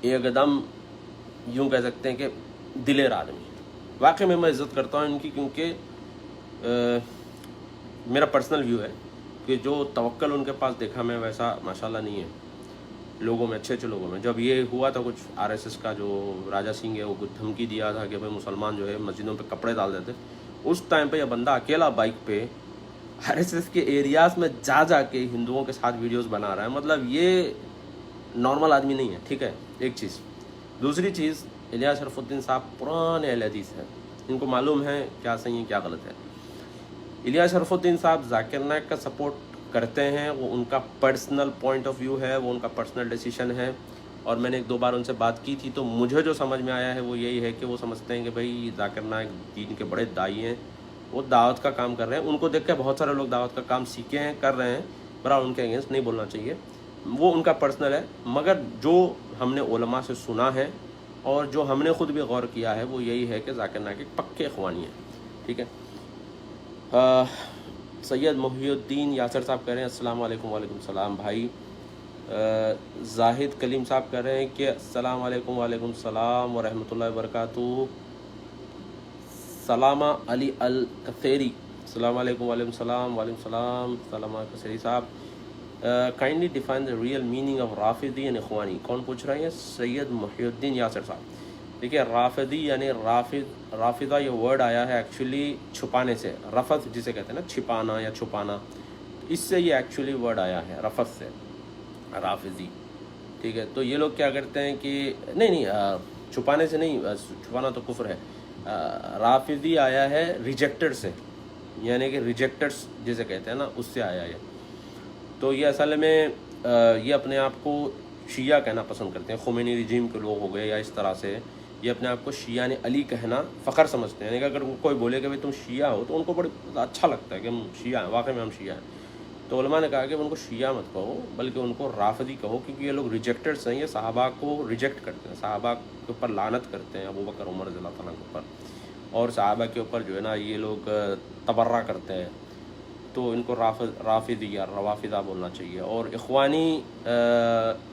ایک دم یوں کہہ سکتے ہیں کہ دلیر آدمی، واقعی میں عزت کرتا ہوں ان کی، کیونکہ میرا پرسنل ویو ہے کہ جو توکل ان کے پاس دیکھا میں ویسا ماشاءاللہ نہیں ہے لوگوں میں، اچھے لوگوں میں۔ جب یہ ہوا تھا کچھ RSS کا جو راجہ سنگھ ہے وہ کچھ دھمکی دیا تھا کہ بھائی مسلمان جو ہے مسجدوں پہ کپڑے ڈال دیتے، اس ٹائم پہ یہ بندہ اکیلا بائک پہ RSS کے ایریاز میں جا کے ہندوؤں کے ساتھ ویڈیوز بنا رہا ہے، مطلب یہ نارمل آدمی نہیں ہے، ٹھیک ہے، ایک چیز۔ دوسری چیز، الیاس شرف الدین صاحب پرانے اہل حدیث ہیں، ان کو معلوم ہے کیا صحیح ہے کیا غلط ہے۔ الیاس شرف الدین صاحب ذاکر نائک کا سپورٹ کرتے ہیں، وہ ان کا پرسنل پوائنٹ آف ویو ہے، وہ ان کا پرسنل ڈیسیشن ہے، اور میں نے 1-2 بار ان سے بات کی تھی تو مجھے جو سمجھ میں آیا ہے وہ یہی ہے کہ وہ سمجھتے ہیں کہ بھائی ذاکر نائک دین کے بڑے داعی ہیں، وہ دعوت کا کام کر رہے ہیں، ان کو دیکھ کے بہت سارے لوگ دعوت کا کام سیکھے ہیں، کر رہے ہیں، برا ان کے اگینسٹ نہیں بولنا چاہیے، وہ ان کا پرسنل ہے، مگر جو ہم نے علماء سے سنا ہے اور جو ہم نے خود بھی غور کیا ہے وہ یہی ہے کہ ذاکر نائک ایک پکے اخوانی ہیں، ٹھیک ہے۔ سید محی الدین یاسر صاحب کہہ رہے ہیں السلام علیکم، وعلیکم السلام بھائی۔ زاہد کلیم صاحب کہہ رہے ہیں کہ السلام علیکم، وعلیکم السلام ورحمۃ اللہ وبرکاتہ۔ سلامہ علی الکثیری، السلام علیکم، وعلیکم السلام، وعلیکم السلام سلامہ الکثیری صاحب۔ Kindly define the real meaning of رافضی اینڈ اخوانی، کون پوچھ رہے ہیں؟ سید محی الدین یاسر صاحب۔ دیکھیے رافضی یعنی رافضہ یہ ورڈ آیا ہے ایکچولی چھپانے سے، رفض جسے کہتے ہیں نا چھپانا یا چھپانا، اس سے یہ ایکچولی ورڈ آیا ہے رفض سے، رافضی، ٹھیک ہے۔ تو یہ لوگ کیا کرتے ہیں کہ نہیں چھپانے سے نہیں، چھپانا تو کفر ہے، رافضی آیا ہے ریجیکٹڈ سے، یعنی کہ ریجیکٹڈس جسے کہتے ہیں نا اس سے آیا ہے۔ تو یہ اصل میں یہ اپنے آپ کو شیعہ کہنا پسند کرتے ہیں، خمینی رجیم کے لوگ ہو گئے یا اس طرح سے، یہ اپنے آپ کو شیعہ نے علی کہنا فخر سمجھتے ہیں، یعنی کہ اگر کوئی بولے کہ بھائی تم شیعہ ہو تو ان کو بڑی اچھا لگتا ہے کہ ہم شیعہ ہیں، واقعی میں ہم شیعہ ہیں۔ تو علماء نے کہا کہ ان کو شیعہ مت کہو بلکہ ان کو رافضی کہو، کیونکہ یہ لوگ ریجیکٹڈ ہیں، یہ صحابہ کو ریجیکٹ کرتے ہیں، صحابہ کے اوپر لعنت کرتے ہیں، ابوبکر عمر رضی اللہ تعالیٰ کے اوپر، اور صحابہ کے اوپر جو ہے نا یہ لوگ تبرہ کرتے ہیں، تو ان کو رافضی یا روافضہ بولنا چاہیے۔ اور اخوانی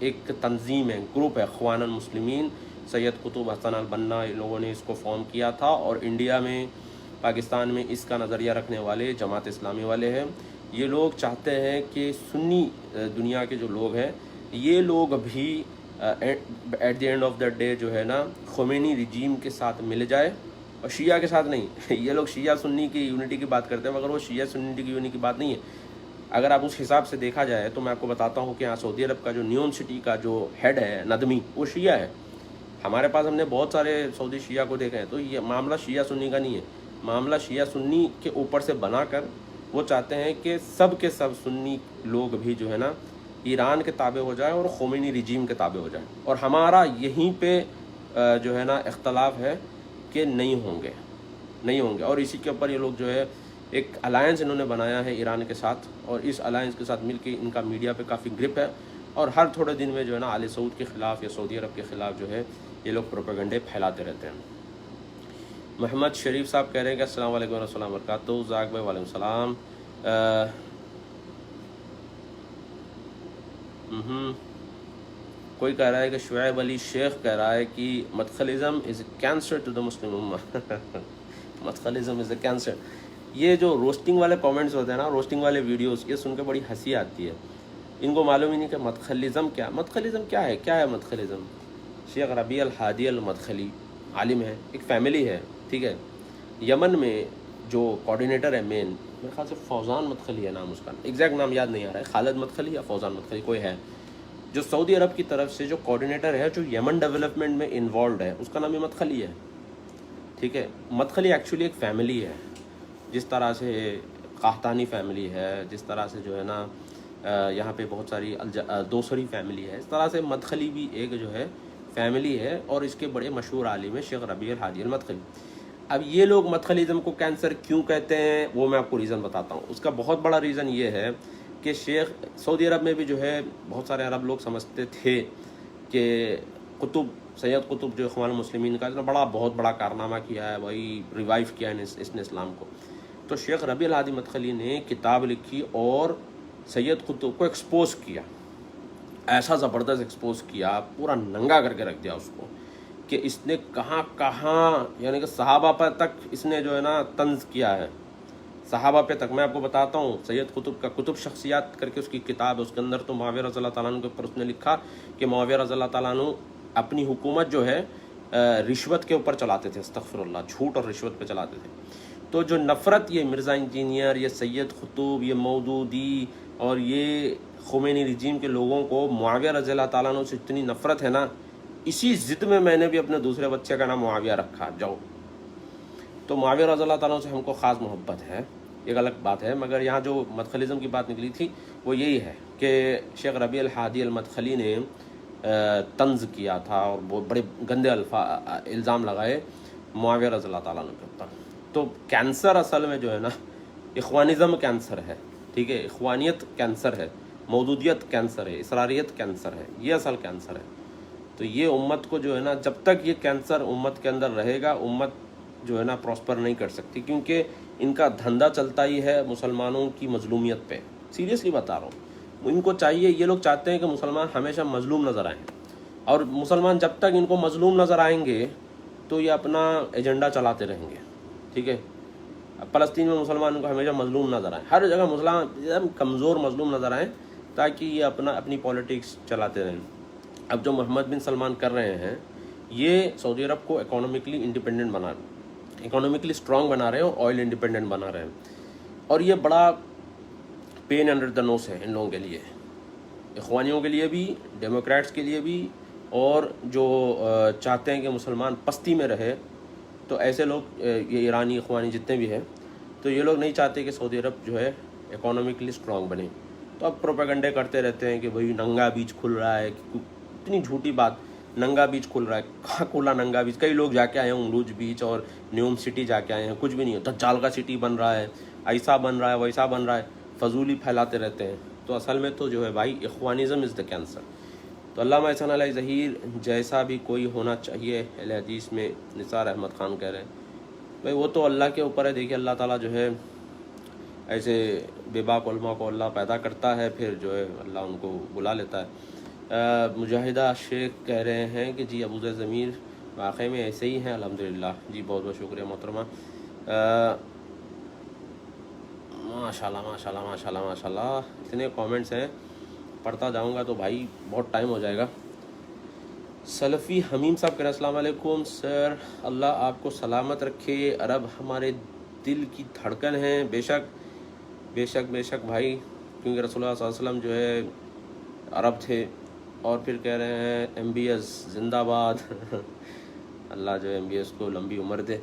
ایک تنظیم ہے، گروپ ہے، اخوان المسلمین، سید قطب، حسن البنا، ان لوگوں نے اس کو فارم کیا تھا، اور انڈیا میں، پاکستان میں اس کا نظریہ رکھنے والے جماعت اسلامی والے ہیں۔ یہ لوگ چاہتے ہیں کہ سنی دنیا کے جو لوگ ہیں یہ لوگ بھی at the end of the day جو ہے نا خمینی رجیم کے ساتھ مل جائے، اور شیعہ کے ساتھ نہیں۔ یہ لوگ شیعہ سنی کی یونٹی کی بات کرتے ہیں، مگر وہ شیعہ سنی کی یونٹی کی بات نہیں ہے۔ اگر آپ اس حساب سے دیکھا جائے تو میں آپ کو بتاتا ہوں کہ یہاں سعودی عرب کا جو نیوم سٹی کا جو ہیڈ ہے ندمی، وہ شیعہ ہے۔ ہمارے پاس ہم نے بہت سارے سعودی شیعہ کو دیکھے ہیں، تو یہ معاملہ شیعہ سنی کا نہیں ہے، معاملہ شیعہ سنی کے اوپر سے بنا کر وہ چاہتے ہیں کہ سب کے سب سنی لوگ بھی جو ہے نا ایران کے تابع ہو جائے اور خمینی رجیم کے تابع ہو جائے، اور ہمارا یہیں پہ جو ہے نا اختلاف ہے کہ نہیں ہوں گے، اور اسی کے اوپر یہ لوگ جو ہے ایک الائنس انہوں نے بنایا ہے ایران کے ساتھ، اور اس الائنس کے ساتھ مل کے ان کا میڈیا پہ کافی گرپ ہے، اور ہر تھوڑے دن میں جو ہے نا آل سعود کے خلاف یا سعودی عرب کے خلاف جو ہے یہ لوگ پروپیگنڈے پھیلاتے رہتے ہیں۔ محمد شریف صاحب کہہ رہے ہیں کہ السلام علیکم ورحمۃ اللہ وبرکاتہ۔ زاک بھائی وعلیکم السلام۔ کوئی کہہ رہا ہے کہ شعیب علی شیخ کہہ رہا ہے کہ مدخلزم از اے کینسر ٹو دا مسلم امہ۔ مدخلزم از اے کینسر۔ یہ جو روسٹنگ والے کامنٹس ہوتے ہیں نا، روسٹنگ والے ویڈیوز، یہ سن کے بڑی ہنسی آتی ہے۔ ان کو معلوم ہی نہیں کہ مدخلزم کیا ہے، کیا ہے مدخلزم؟ شیخ ربیع الہادی المدخلی عالم ہے، ایک فیملی ہے، ٹھیک ہے، یمن میں جو کوارڈینیٹر ہے مین، میرے خیال سے فوزان مدخلی ہے نام اس کا، ایگزیکٹ نام یاد نہیں آ رہا ہے، خالد مدخلی یا فوزان مدخلی کوئی ہے، جو سعودی عرب کی طرف سے جو کوارڈینیٹر ہے جو یمن ڈیولپمنٹ میں انوالوڈ ہے، اس کا نام یہ مدخلی ہے، ٹھیک ہے۔ مدخلی ایکچولی ایک فیملی ہے، جس طرح سے قحطانی فیملی ہے، جس طرح سے جو ہے نا یہاں پہ بہت ساری دوسری فیملی ہے، اس طرح سے مدخلی بھی ایک جو ہے فیملی ہے، اور اس کے بڑے مشہور عالم ہے شیخ ربیع الہادی المدخلی۔ اب یہ لوگ مدخلیزم کو کینسر کیوں کہتے ہیں وہ میں آپ کو ریزن بتاتا ہوں۔ اس کا بہت بڑا ریزن یہ ہے کہ شیخ سعودی عرب میں بھی جو ہے بہت سارے عرب لوگ سمجھتے تھے کہ سید قطب جو اخوان المسلمین کا بہت بڑا کارنامہ کیا ہے، وہی ریوائیو کیا ہے اس نے اسلام کو۔ تو شیخ ربیع الہادی مدخلی نے کتاب لکھی اور سید قطب کو ایکسپوز کیا، ایسا زبردست ایکسپوز کیا، پورا ننگا کر کے رکھ دیا اس کو، کہ اس نے کہاں یعنی کہ صحابہ پر تک اس نے جو ہے نا طنز کیا ہے، صحابہ پہ تک۔ میں آپ کو بتاتا ہوں سید قطب کا کتب شخصیات کر کے اس کی کتاب ہے، اس کے اندر تو معاویہ رضی اللہ تعالیٰ عنہ کے اوپر اس نے لکھا کہ معاویہ رضی اللہ تعالیٰ عنہ اپنی حکومت جو ہے رشوت کے اوپر چلاتے تھے، استغفر اللہ، جھوٹ اور رشوت پہ چلاتے تھے۔ تو جو نفرت یہ مرزا انجینئر، یہ سید قطب، یہ مودودی اور یہ خمینی رجیم کے لوگوں کو معاویہ رضی اللہ تعالیٰ عنہ سے اتنی نفرت ہے نا، اسی ضد میں نے بھی اپنے دوسرے بچے کا نام معاویہ رکھا۔ جاؤ، تو معاویہ رضی اللہ تعالیٰ عنہ سے ہم کو خاص محبت ہے، ایک الگ بات ہے، مگر یہاں جو مدخلزم کی بات نکلی تھی وہ یہی ہے کہ شیخ ربیع الہادی المدخلی نے طنز کیا تھا اور بہت بڑے گندے الزام لگائے معاویہ رضی اللہ تعالیٰ عنہ کے اوپر۔ تو کینسر اصل میں جو ہے نا اخوانزم کینسر ہے، ٹھیک ہے، اخوانیت کینسر ہے، مودودیت کینسر ہے، اسراریت کینسر ہے، یہ اصل کینسر ہے۔ تو یہ امت کو جو ہے نا جب تک یہ کینسر امت کے اندر رہے گا، امت جو ہے نا پراسپر نہیں کر سکتی، کیونکہ ان کا دھندا چلتا ہی ہے مسلمانوں کی مظلومیت پہ۔ سیریسلی بتا رہا ہوں، ان کو چاہیے، یہ لوگ چاہتے ہیں کہ مسلمان ہمیشہ مظلوم نظر آئیں، اور مسلمان جب تک ان کو مظلوم نظر آئیں گے تو یہ اپنا ایجنڈا چلاتے رہیں گے، ٹھیک ہے۔ فلسطین میں مسلمان کو ہمیشہ مظلوم نظر آئیں، ہر جگہ مسلمان کمزور مظلوم نظر آئیں، تاکہ یہ اپنی پالیٹکس چلاتے رہیں۔ اب جو محمد بن سلمان کر رہے ہیں، یہ سعودی عرب کو اکانومکلی انڈیپینڈنٹ بنا رہے ہیں، اکانومکلی اسٹرانگ بنا رہے ہیں، آئل انڈیپینڈنٹ بنا رہے ہیں، اور یہ بڑا پین انڈر دا نوز ہے ان لوگوں کے لیے، اخوانیوں کے لیے بھی، ڈیموکریٹس کے لیے بھی، اور جو چاہتے ہیں کہ مسلمان پستی میں رہے۔ تو ایسے لوگ، یہ ایرانی اخوانی جتنے بھی ہیں، تو یہ لوگ نہیں چاہتے کہ سعودی عرب جو ہے اکانومکلی اسٹرانگ بنے، تو اب پروپیگنڈے کرتے رہتے ہیں کہ بھئی ننگا بیچ کھل رہا ہے، اتنی جھوٹی بات، ننگا بیچ کھل رہا ہے، کہاں کھلا ننگا بیچ؟ کئی لوگ جا کے آئے ہیں امروج بیچ اور نیوم سٹی جا کے آئے ہیں، کچھ بھی نہیں ہوتا، دجال کا سٹی بن رہا ہے، ایسا بن رہا ہے، ویسا بن رہا ہے، فضولی پھیلاتے رہتے ہیں۔ تو اصل میں تو جو ہے بھائی اخوانزم از دا کینسر۔ تو علامہ احسان علی ظہیر جیسا بھی کوئی ہونا چاہیے، اہل حدیث میں نثار احمد خان کہہ رہے ہیں، بھائی وہ تو اللہ کے اوپر ہے، دیکھیے اللہ تعالیٰ جو ہے ایسے بے باک علماء کو اللہ پیدا کرتا ہے، پھر جو ہے اللہ ان کو بلا لیتا ہے۔ مجاہدہ شیخ کہہ رہے ہیں کہ جی ابو ذر ضمیر واقعی میں ایسے ہی ہیں الحمدللہ. جی بہت بہت شکریہ محترمہ. ماشاء اللہ ماشاء اللہ ماشاء اللہ ماشاء اللہ, اتنے کامنٹس ہیں, پڑھتا جاؤں گا تو بھائی بہت ٹائم ہو جائے گا. سلفی حمیم صاحب کہہ رہے ہیں السلام علیکم سر, اللہ آپ کو سلامت رکھے. عرب ہمارے دل کی دھڑکن ہیں. بے شک بے شک بے شک بھائی, کیونکہ رسول اللہ صلی اللہ علیہ وسلم جو ہے عرب تھے. اور پھر کہہ رہے ہیں ایم بی ایس زندہ باد. اللہ جو ہے ایم بی ایس کو لمبی عمر دے.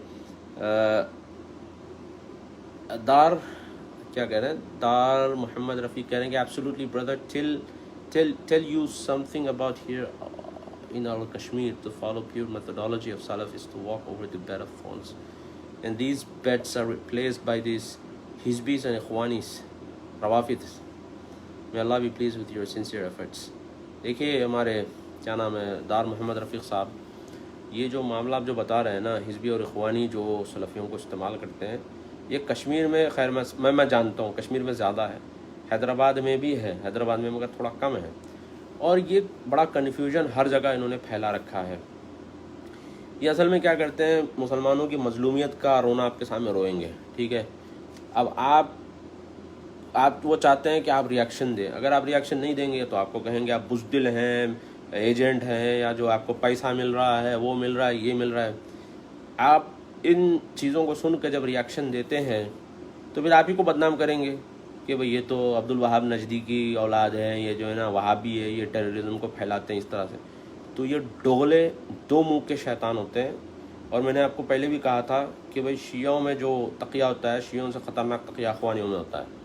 دار کیا کہہ رہے ہیں, دار محمد رفیق کہہ رہے ہیں کہ absolutely brother, tell you something about here in our Kashmir. To follow pure methodology of Salaf is to walk over the bed of thorns, and these beds are replaced by these Hizbis and Ikhwanis, Rawafidis. May Allah be pleased with your sincere efforts. دیکھیے ہمارے کیا نام ہے دار محمد رفیق صاحب, یہ جو معاملہ آپ جو بتا رہے ہیں نا, حزبی اور اخوانی جو سلفیوں کو استعمال کرتے ہیں, یہ کشمیر میں خیر میں جانتا ہوں کشمیر میں زیادہ ہے, حیدرآباد میں بھی ہے, حیدرآباد میں مگر تھوڑا کم ہے. اور یہ بڑا کنفیوژن ہر جگہ انہوں نے پھیلا رکھا ہے. یہ اصل میں کیا کرتے ہیں, مسلمانوں کی مظلومیت کا رونا آپ کے سامنے روئیں گے, ٹھیک ہے. اب آپ وہ چاہتے ہیں کہ آپ ریاکشن دیں. اگر آپ ریاکشن نہیں دیں گے تو آپ کو کہیں گے آپ بزدل ہیں, ایجنٹ ہیں, یا جو آپ کو پیسہ مل رہا ہے وہ مل رہا ہے, یہ مل رہا ہے. آپ ان چیزوں کو سن کے جب ریاکشن دیتے ہیں تو پھر آپ ہی کو بدنام کریں گے کہ بھئی یہ تو عبد الوہاب نجدی کی اولاد ہے, یہ جو ہے نا وہابی ہے, یہ ٹیررزم کو پھیلاتے ہیں اس طرح سے. تو یہ ڈوغلے دو منہ کے شیطان ہوتے ہیں. اور میں نے آپ کو پہلے بھی کہا تھا کہ بھئی شیعوں میں جو تقیہ ہوتا ہے, شیعوں سے خطرناک تقیہ اخوانیوں میں ہوتا ہے.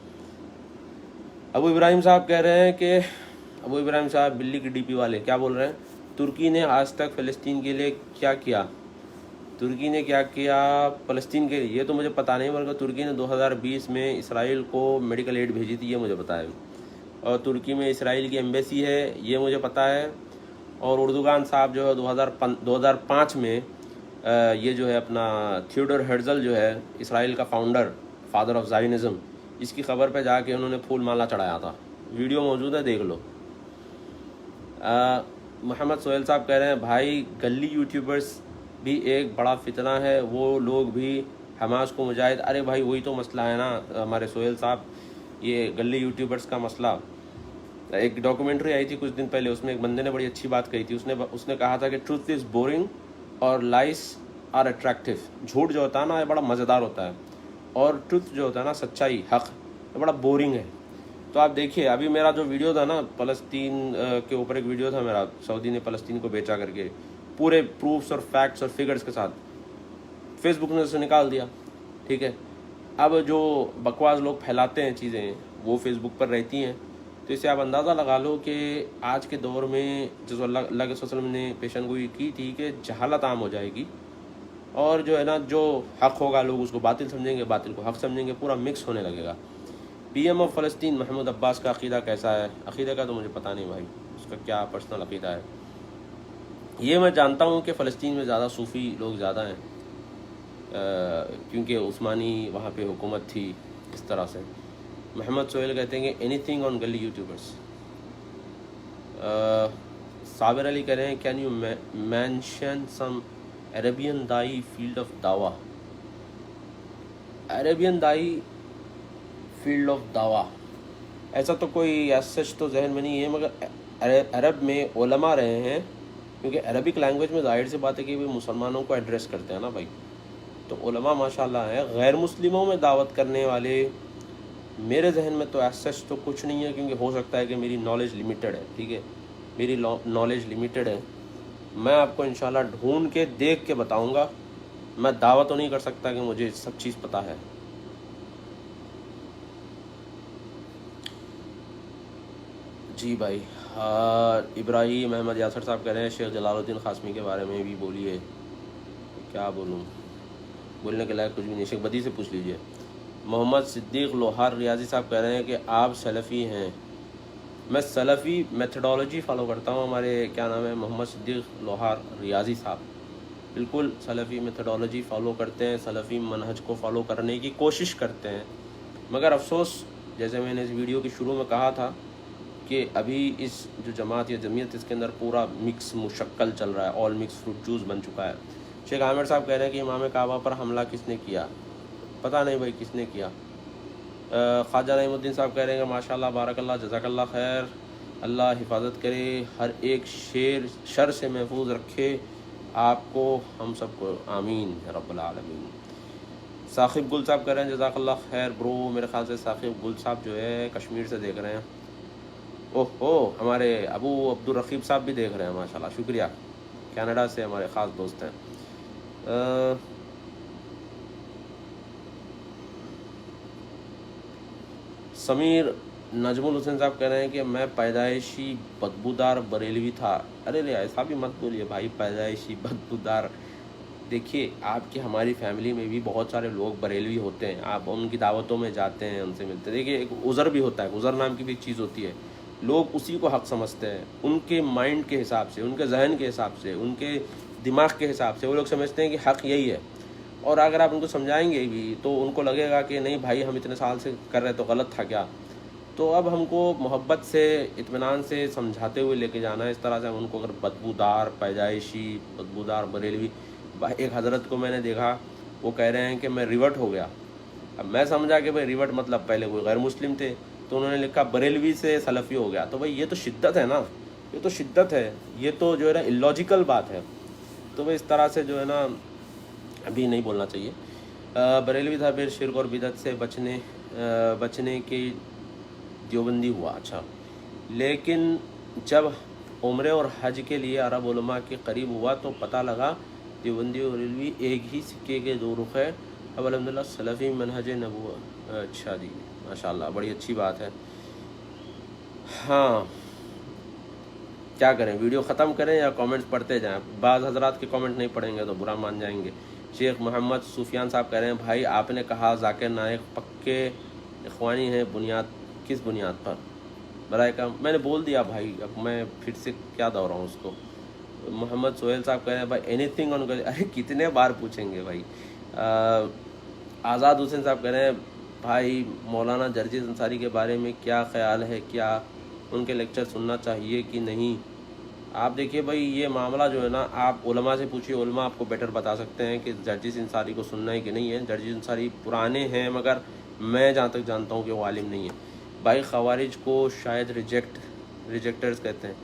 ابو ابراہیم صاحب کہہ رہے ہیں کہ ابو ابراہیم صاحب بلی کی ڈی پی والے کیا بول رہے ہیں, ترکی نے آج تک فلسطین کے لیے کیا کیا, ترکی نے کیا کیا فلسطین کے لیے, یہ تو مجھے پتہ نہیں, بلکہ ترکی نے 2020 میں اسرائیل کو میڈیکل ایڈ بھیجی تھی, یہ مجھے پتہ ہے. اور ترکی میں اسرائیل کی ایمبیسی ہے, یہ مجھے پتہ ہے. اور اردوغان صاحب جو ہے 2005 میں یہ جو ہے اپنا تھیوڈر ہرزل جو ہے اسرائیل کا فاؤنڈر, فادر آف زائنزم, اس کی خبر پہ جا کے انہوں نے پھول مالا چڑھایا تھا. ویڈیو موجود ہے, دیکھ لو. محمد سہیل صاحب کہہ رہے ہیں بھائی گلی یوٹیوبرز بھی ایک بڑا فتنہ ہے, وہ لوگ بھی حماس کو مجاہد. ارے بھائی وہی تو مسئلہ ہے نا ہمارے سہیل صاحب, یہ گلی یوٹیوبرز کا مسئلہ. ایک ڈاکومنٹری آئی تھی کچھ دن پہلے, اس میں ایک بندے نے بڑی اچھی بات کہی تھی. اس نے کہا تھا کہ ٹروتھ از بورنگ اور لائس آر اٹریکٹیو. جھوٹ جو ہوتا ہے نا یہ بڑا مزیدار ہوتا ہے, اور ٹروتھ جو ہوتا ہے نا سچائی حق, یہ بڑا بورنگ ہے. تو آپ دیکھیے ابھی میرا جو ویڈیو تھا نا فلسطین کے اوپر, ایک ویڈیو تھا میرا, سعودی نے فلسطین کو بیچا کر کے پورے پروفس اور فیکٹس اور فگرز کے ساتھ, فیس بک نے اسے نکال دیا, ٹھیک ہے. اب جو بکواس لوگ پھیلاتے ہیں چیزیں وہ فیس بک پر رہتی ہیں. تو اسے آپ اندازہ لگا لو کہ آج کے دور میں جس اللہ کے صلی اللہ علیہ وسلم نے پیشن گوئی کی تھی کہ جہالت عام ہو جائے گی, اور جو ہے نا جو حق ہوگا لوگ اس کو باطل سمجھیں گے, باطل کو حق سمجھیں گے, پورا مکس ہونے لگے گا. پی ایم آف فلسطین محمود عباس کا عقیدہ کیسا ہے؟ عقیدہ کا تو مجھے پتہ نہیں بھائی, اس کا کیا پرسنل عقیدہ ہے. یہ میں جانتا ہوں کہ فلسطین میں زیادہ صوفی لوگ زیادہ ہیں, کیونکہ عثمانی وہاں پہ حکومت تھی اس طرح سے. محمد سہیل کہتے ہیں کہ اینی تھنگ آن گلی یوٹیوبرس. صابر علی کہہ رہے ہیں can you mention some Arabian دائی فیلڈ آف دعویٰ. عربین دائی فیلڈ آف دعویٰ ایسا تو کوئی ایز سچ تو ذہن میں نہیں ہے, مگر عرب میں علماء رہے ہیں, کیونکہ عربک لینگویج میں ظاہر سی بات ہے کہ وہ مسلمانوں کو ایڈریس کرتے ہیں نا بھائی. تو علماء ماشاءاللہ ہیں. غیر مسلموں میں دعوت کرنے والے میرے ذہن میں تو ایز سچ تو کچھ نہیں ہے, کیونکہ ہو سکتا ہے کہ میری نالج لمیٹڈ ہے, ٹھیک ہے, میری نالج لمیٹڈ ہے. میں آپ کو انشاءاللہ ڈھونڈ کے دیکھ کے بتاؤں گا. میں دعویٰ تو نہیں کر سکتا کہ مجھے سب چیز پتہ ہے. جی بھائی. ابراہیم احمد یاسر صاحب کہہ رہے ہیں شیخ جلال الدین قاسمی کے بارے میں بھی بولیے. کیا بولوں, بولنے کے لائق کچھ بھی نہیں, شیخ بدی سے پوچھ لیجئے. محمد صدیق لوہار ریاضی صاحب کہہ رہے ہیں کہ آپ سلفی ہیں. میں سلفی میتھڈالوجی فالو کرتا ہوں. ہمارے کیا نام ہے محمد صدیق لوہار ریاضی صاحب بالکل سلفی میتھڈالوجی فالو کرتے ہیں, سلفی منہج کو فالو کرنے کی کوشش کرتے ہیں. مگر افسوس, جیسے میں نے اس ویڈیو کی شروع میں کہا تھا کہ ابھی اس جو جماعت یا جمعیت اس کے اندر پورا مکس مشکل چل رہا ہے، آل مکس فروٹ جوس بن چکا ہے۔ شیخ عامر صاحب کہہ رہے ہیں کہ امام کعبہ پر حملہ کس نے کیا؟ پتہ نہیں بھائی کس نے کیا۔ خواجہ نعیم الدین صاحب کہہ رہے ہیں کہ ماشاءاللہ بارک اللہ جزاک اللہ خیر، اللہ حفاظت کرے، ہر ایک شر سے محفوظ رکھے آپ کو، ہم سب کو، آمین یا رب العالمین۔ ثاقب گل صاحب کہہ رہے ہیں جزاک اللہ خیر برو، میرے خیال سے ثاقب گل صاحب جو ہے کشمیر سے دیکھ رہے ہیں۔ اوہ ہمارے ابو عبدالرقیب صاحب بھی دیکھ رہے ہیں، ماشاءاللہ شکریہ، کینیڈا سے ہمارے خاص دوست ہیں۔ سمیر نجم الحسین صاحب کہہ رہے ہیں کہ میں پیدائشی بدبودار بریلوی تھا۔ ارے ایسا بھی مت بولیے بھائی، پیدائشی بدبودار، دیکھیے آپ کی ہماری فیملی میں بھی بہت سارے لوگ بریلوی ہوتے ہیں، آپ ان کی دعوتوں میں جاتے ہیں، ان سے ملتے ہیں۔ دیکھیے ایک عذر بھی ہوتا ہے، عذر نام کی بھی ایک چیز ہوتی ہے، لوگ اسی کو حق سمجھتے ہیں، ان کے مائنڈ کے حساب سے، ان کے ذہن کے حساب سے، ان کے دماغ کے حساب سے وہ لوگ سمجھتے ہیں کہ حق یہی ہے، اور اگر آپ ان کو سمجھائیں گے بھی تو ان کو لگے گا کہ نہیں بھائی ہم اتنے سال سے کر رہے تو غلط تھا کیا۔ تو اب ہم کو محبت سے، اطمینان سے سمجھاتے ہوئے لے کے جانا ہے، اس طرح سے ہم ان کو اگر بدبودار پیدائشی بدبودار بریلوی، ایک حضرت کو میں نے دیکھا وہ کہہ رہے ہیں کہ میں ریورٹ ہو گیا، اب میں سمجھا کہ بھائی ریورٹ مطلب پہلے کوئی غیر مسلم تھے، تو انہوں نے لکھا بریلوی سے سلفی ہو گیا، تو بھائی یہ تو شدت ہے نا، یہ تو شدت ہے، یہ تو جو ہے نا اللاجیکل بات ہے، تو بھائی اس طرح سے جو ہے نا ابھی نہیں بولنا چاہیے۔ بریلوی تھا پھر شرک اور بدعت سے بچنے کی دیوبندی ہوا، اچھا، لیکن جب عمرے اور حج کے لیے عرب علماء کے قریب ہوا تو پتہ لگا دیوبندی اور بریلوی ایک ہی سکے کے دو رخ ہے، اب الحمدللہ سلفی منہج نبوت۔ اچھا جی ماشاءاللہ، بڑی اچھی بات ہے۔ ہاں کیا کریں، ویڈیو ختم کریں یا کامنٹس پڑھتے جائیں؟ بعض حضرات کے کامنٹ نہیں پڑھیں گے تو برا مان جائیں گے۔ شیخ محمد سفیان صاحب کہہ رہے ہیں بھائی آپ نے کہا ذاکر نائک پکے اخوانی ہیں، کس بنیاد پر؟ برائے کا میں نے بول دیا بھائی، اب میں پھر سے کیا دہراؤں اس کو۔ محمد سہیل صاحب کہہ رہے ہیں بھائی اینی تھنگ آن، ارے کتنے بار پوچھیں گے بھائی۔ آزاد حسین صاحب کہہ رہے ہیں بھائی مولانا جرجس انصاری کے بارے میں کیا خیال ہے، کیا ان کے لیکچر سننا چاہیے کہ نہیں؟ آپ دیکھیے بھائی یہ معاملہ جو ہے نا آپ علماء سے پوچھیے، علماء آپ کو بیٹر بتا سکتے ہیں کہ جرجس انصاری کو سننا ہے کہ نہیں ہے۔ جرجس انصاری پرانے ہیں مگر میں جہاں تک جانتا ہوں کہ وہ عالم نہیں ہے بھائی۔ خوارج کو شاید ریجیکٹرز کہتے ہیں،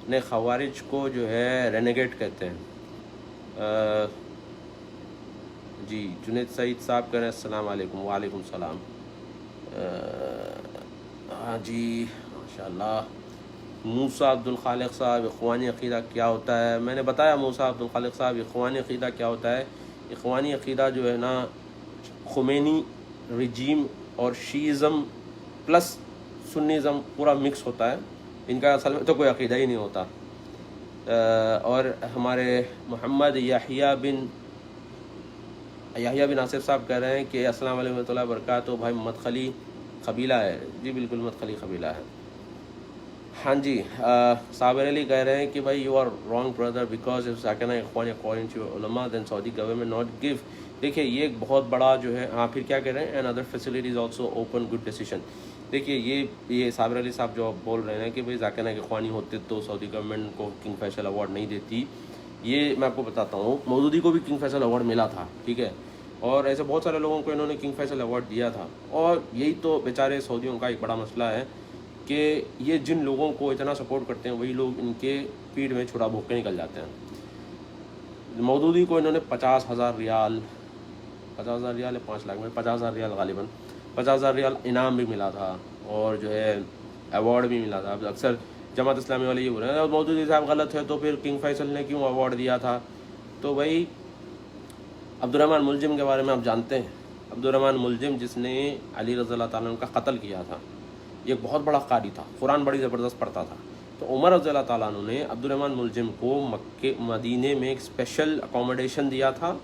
نہیں خوارج کو جو ہے رینیگیٹ کہتے ہیں۔ جی جنید سعید صاحب کہہ رہے ہیں السلام علیکم۔ وعلیکم السلام۔ ہاں جی ماشاءاللہ۔ موسیٰ عبدالخالق صاحب اخوانی عقیدہ کیا ہوتا ہے؟ میں نے بتایا موسیٰ عبدالخالق صاحب اخوانی عقیدہ کیا ہوتا ہے۔ اخوانی عقیدہ جو ہے نا خمینی رجیم اور شیعزم پلس سنیزم پورا مکس ہوتا ہے، ان کا اصل میں تو کوئی عقیدہ ہی نہیں ہوتا۔ اور ہمارے محمد یحییٰ بن آصف صاحب کہہ رہے ہیں کہ السلام علیکم ورحمۃ اللہ وبرکاتہ، بھائی مدخلی قبیلہ ہے؟ جی بالکل مدخلی قبیلہ ہے۔ ہاں جی صابر علی کہہ رہے ہیں کہ بھائی you are wrong brother because of Zakir Naik اخوانی اکارڈنگ ٹو علماء دین سعودی گورنمنٹ ناٹ گیو۔ دیکھیے یہ ایک بہت بڑا جو ہے، ہاں پھر کیا کہہ رہے ہیں and other facilities also open good decision. دیکھیے یہ صابر علی صاحب جو بول رہے ہیں کہ بھائی ذاکر نائک اخوانی ہوتے تو سعودی گورنمنٹ کو کنگ فیصل ایوارڈ نہیں دیتی، یہ میں آپ کو بتاتا ہوں، مودودی کو بھی کنگ فیصل ایوارڈ ملا تھا، ٹھیک ہے، اور ایسے بہت سارے لوگوں کو انہوں نے کنگ فیصل ایوارڈ دیا تھا۔ اور یہی تو بیچارے سعودیوں کا ایک بڑا مسئلہ ہے کہ یہ جن لوگوں کو اتنا سپورٹ کرتے ہیں وہی لوگ ان کے پیٹ میں چھڑا بھوک کے نکل جاتے ہیں۔ مودودی کو انہوں نے 50,000 ریال، 50,000 ریال ہے 5 لاکھ میں، 50,000 ریال غالباً 50,000 ریال انعام بھی ملا تھا اور جو ہے ایوارڈ بھی ملا تھا۔ اکثر جماعت اسلامی والے یہ بول رہے ہیں مودودی صاحب غلط ہے تو پھر کنگ فیصل نے کیوں ایوارڈ دیا تھا؟ تو بھائی عبدالرحمن ملجم کے بارے میں آپ جانتے ہیں، عبدالرحمن ملجم جس نے علی رضی اللہ تعالیٰ عنہ کا قتل کیا تھا، یہ ایک بہت بڑا قاری تھا، قرآن بڑی زبردست پڑھتا تھا۔ تو عمر رضی اللہ تعالیٰ عنہ نے عبدالرحمن ملجم کو مدینے میں ایک اسپیشل اکوموڈیشن دیا تھا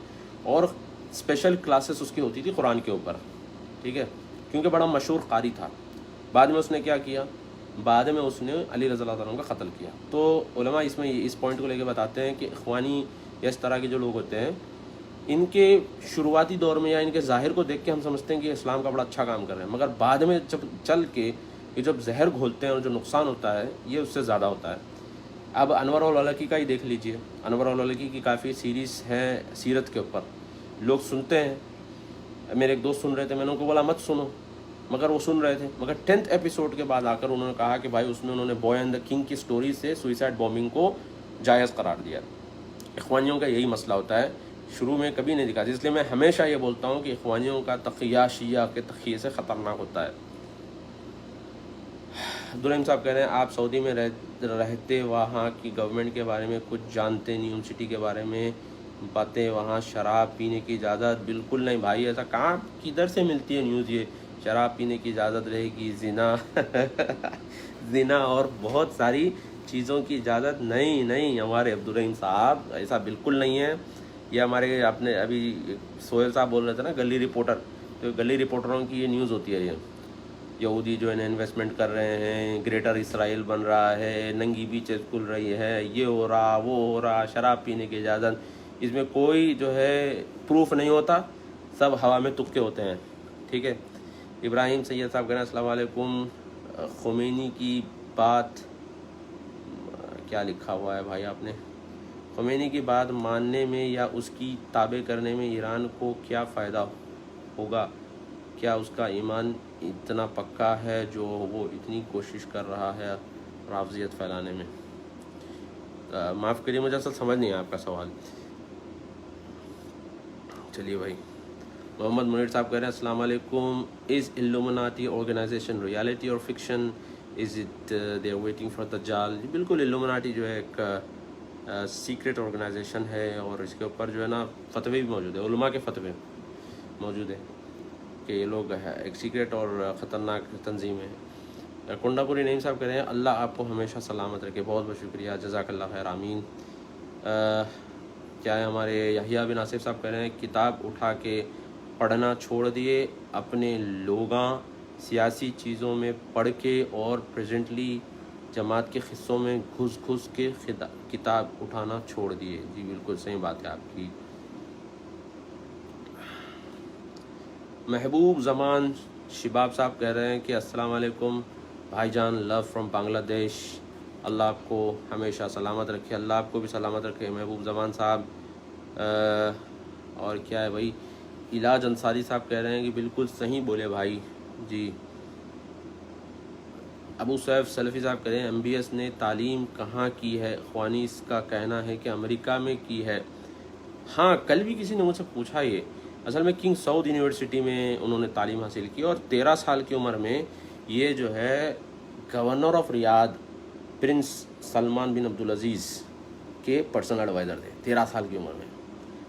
اور اسپیشل کلاسز اس کی ہوتی تھی قرآن کے اوپر، ٹھیک ہے، کیونکہ بڑا مشہور قاری تھا۔ بعد میں اس نے کیا کیا؟ بعد میں اس نے علی رضی اللہ تعالیٰ عنہ کا قتل کیا۔ تو علماء اس میں اس پوائنٹ کو لے کے بتاتے ہیں کہ اخوانی یا اس طرح کے جو لوگ ہوتے ہیں ان کے شروعاتی دور میں یا ان کے ظاہر کو دیکھ کے ہم سمجھتے ہیں کہ اسلام کا بڑا اچھا کام کر رہے ہیں، مگر بعد میں جب چل کے یہ جب زہر گھولتے ہیں اور جو نقصان ہوتا ہے یہ اس سے زیادہ ہوتا ہے۔ اب انور الولقی کا ہی دیکھ لیجئے، انور الولقی کی کافی سیریز ہیں سیرت کے اوپر، لوگ سنتے ہیں، میرے ایک دوست سن رہے تھے، میں نے ان کو بولا مت سنو، مگر وہ سن رہے تھے، مگر 10th ایپیسوڈ کے بعد آ کر انہوں نے کہا کہ بھائی اس میں انہوں نے بوائے اینڈ دا کنگ کی سٹوری سے سوئسائڈ بومبنگ کو جائز قرار دیا۔ اخوانیوں کا یہی مسئلہ ہوتا ہے، شروع میں کبھی نہیں دکھاتی، اس لیے میں ہمیشہ یہ بولتا ہوں کہ اخوانیوں کا تقیہ شیعہ کے تقیے سے خطرناک ہوتا ہے۔ عبدالرحیم صاحب کہہ رہے ہیں آپ سعودی میں رہتے وہاں کی گورنمنٹ کے بارے میں کچھ جانتے نہیں، یونیورسٹی کے بارے میں باتیں، وہاں شراب پینے کی اجازت بالکل نہیں بھائی، ایسا کہاں کدھر سے ملتی ہے نیوز یہ شراب پینے کی اجازت رہے گی، زنا اور بہت ساری چیزوں کی اجازت نہیں ہمارے عبدالرحیم صاحب، ایسا بالکل نہیں ہے۔ یہ ہمارے اپنے ابھی سہیل صاحب بول رہے تھے نا گلی رپورٹر، تو گلی رپورٹروں کی یہ نیوز ہوتی ہے، یہ یہودی جو ہے انویسٹمنٹ کر رہے ہیں، گریٹر اسرائیل بن رہا ہے، ننگی بیچز کھل رہی ہے، یہ ہو رہا وہ ہو رہا، شراب پینے کی اجازت، اس میں کوئی جو ہے پروف نہیں ہوتا، سب ہوا میں تکے ہوتے ہیں، ٹھیک ہے۔ ابراہیم سید صاحب کہنا السلام علیکم، خمینی کی بات کیا لکھا ہوا ہے بھائی آپ نے، خمینی کی بات ماننے میں یا اس کی تابع کرنے میں ایران کو کیا فائدہ ہوگا؟ کیا اس کا ایمان اتنا پکا ہے جو وہ اتنی کوشش کر رہا ہے رافضیت پھیلانے میں؟ معاف کریے مجھے اصل سمجھ نہیں آیا آپ کا سوال۔ چلیے بھائی، محمد منیر صاحب کہہ رہے ہیں السلام علیکم، از الومناٹی آرگنائزیشن ریالٹی اور fiction, is it they are waiting for دجال؟ جی بالکل، الومناٹی جو ہے ایک سیکرٹ آرگنائزیشن ہے، اور اس کے اوپر جو ہے نا فتوے بھی موجود ہیں، علماء کے فتوے موجود ہیں کہ یہ لوگ ایک سیکرٹ اور خطرناک تنظیم ہے۔ کنڈا پوری نعیم صاحب کہہ رہے ہیں اللہ آپ کو ہمیشہ سلامت رکھے، بہت بہت شکریہ، جزاک اللہ خیر، آمین۔ کیا ہے ہمارے یحییٰ بن آصف صاحب کہہ رہے ہیں کتاب اٹھا کے پڑھنا چھوڑ دیے، اپنے لوگاں سیاسی چیزوں میں پڑھ کے اور پریزنٹلی جماعت کے قصوں میں گھس کے کتاب اٹھانا چھوڑ دیے۔ جی بالکل صحیح بات ہے آپ کی۔ محبوب زمان شباب صاحب کہہ رہے ہیں کہ السلام علیکم بھائی جان، لو فرام بنگلہ دیش، اللہ آپ کو ہمیشہ سلامت رکھے، اللہ آپ کو بھی سلامت رکھے محبوب زمان صاحب۔ اور کیا ہے بھائی، علاج انصاری صاحب کہہ رہے ہیں کہ بالکل صحیح بولے بھائی، جی۔ ابو سیف سلفی صاحب کہہ رہے ہیں MBS نے تعلیم کہاں کی ہے؟ اخوانی اس کا کہنا ہے کہ امریکہ میں کی ہے۔ ہاں، کل بھی کسی نے مجھ سے پوچھا، یہ اصل میں کنگ سعود یونیورسٹی میں انہوں نے تعلیم حاصل کی، اور 13 سال کی عمر میں یہ جو ہے governor of Riyadh prince Salman bin Abdulaziz کے پرسنل ایڈوائزر تھے 13 سال کی عمر میں۔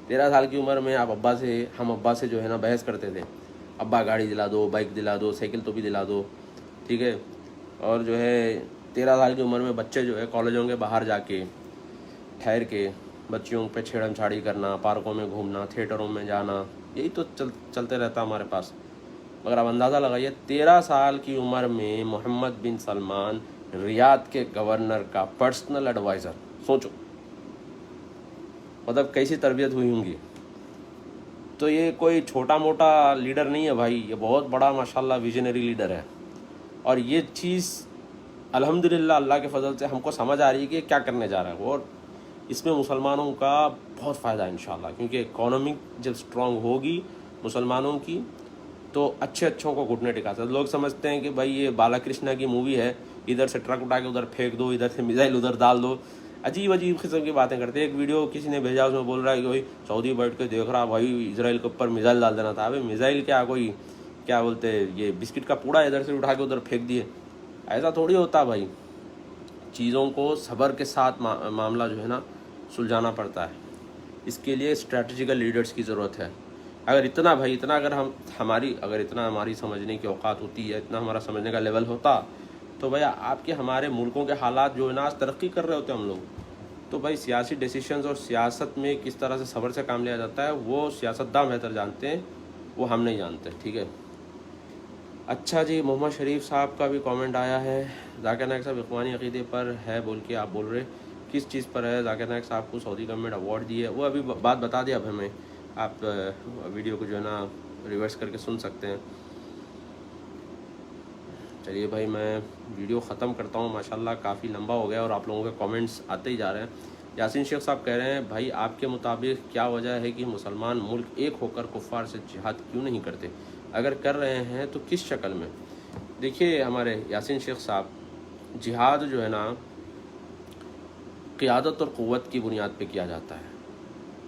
13 سال کی عمر میں ہم ابا سے جو ہے نا بحث کرتے تھے، ابا گاڑی دلا دو، بائک دلا دو، سائیکل تو بھی دلا دو، ٹھیک ہے۔ اور جو ہے 13 سال کی عمر میں بچے جو ہے کالجوں کے باہر جا کے ٹھہر کے بچیوں پہ چھیڑم چھاڑی کرنا، پارکوں میں گھومنا، تھیٹروں میں جانا، یہی تو چلتے رہتا ہمارے پاس۔ مگر اب اندازہ لگائیے 13 سال کی عمر میں محمد بن سلمان ریاض کے گورنر کا پرسنل ایڈوائزر، سوچو مطلب کیسی تربیت ہوئی ہوں گی۔ تو یہ کوئی چھوٹا موٹا لیڈر نہیں ہے بھائی، یہ بہت بڑا ماشاءاللہ ویژنری لیڈر ہے، اور یہ چیز الحمدللہ اللہ کے فضل سے ہم کو سمجھ آ رہی ہے کہ کیا کرنے جا رہا ہے، اور اس میں مسلمانوں کا بہت فائدہ ہے انشاءاللہ، کیونکہ اکانومک جب سٹرونگ ہوگی مسلمانوں کی تو اچھوں کو گھٹنے ٹکا سکتے۔ لوگ سمجھتے ہیں کہ بھائی یہ بالا کرشنا کی مووی ہے، ادھر سے ٹرک اٹھا کے ادھر پھینک دو، ادھر سے میزائل ادھر ڈال دو، عجیب قسم کی باتیں کرتے ہیں۔ ایک ویڈیو کسی نے بھیجا، اس میں بول رہا ہے کہ بھائی سعودی بیٹھ کے دیکھ رہا بھائی اسرائیل کے اوپر میزائل ڈال دینا تھا۔ ابھی میزائل کیا بولتے یہ بسکٹ کا پوڑا ادھر سے اٹھا کے ادھر پھینک دیے، ایسا تھوڑی ہوتا بھائی۔ چیزوں کو صبر کے ساتھ معاملہ جو ہے نا سلجھانا پڑتا ہے، اس کے لیے اسٹریٹجیکل لیڈرز کی ضرورت ہے۔ اگر ہماری سمجھنے کی اوقات ہوتی ہے، اتنا ہمارا سمجھنے کا لیول ہوتا، تو بھائی آپ کے ہمارے ملکوں کے حالات جو ہے نا آج ترقی کر رہے ہوتے ہم لوگ، تو بھائی سیاسی ڈیسیشنز اور سیاست میں کس طرح سے صبر سے کام لیا جاتا ہے وہ سیاستداں بہتر جانتے ہیں، وہ ہم نہیں جانتے، ٹھیک ہے۔ اچھا جی، محمد شریف صاحب کا بھی کامنٹ آیا ہے، ذاکر نائک صاحب اخوانی عقیدے پر ہے بول کے آپ بول رہے، کس چیز پر ہے؟ ذاکر نائک صاحب کو سعودی گورنمنٹ ایوارڈ دی ہے، وہ ابھی بات بتا دیا اب ہمیں، آپ ویڈیو کو جو ہے نا ریورس کر کے سن سکتے ہیں۔ چلیے بھائی میں ویڈیو ختم کرتا ہوں، ماشاءاللہ کافی لمبا ہو گیا اور آپ لوگوں کے کامنٹس آتے ہی جا رہے ہیں۔ یاسین شیخ صاحب کہہ رہے ہیں بھائی آپ کے مطابق کیا وجہ ہے کہ مسلمان ملک ایک ہو کر کفار سے جہاد کیوں نہیں کرتے؟ اگر کر رہے ہیں تو کس شکل میں؟ دیکھیے ہمارے یاسین شیخ صاحب، جہاد جو ہے نا قیادت اور قوت کی بنیاد پہ کیا جاتا ہے۔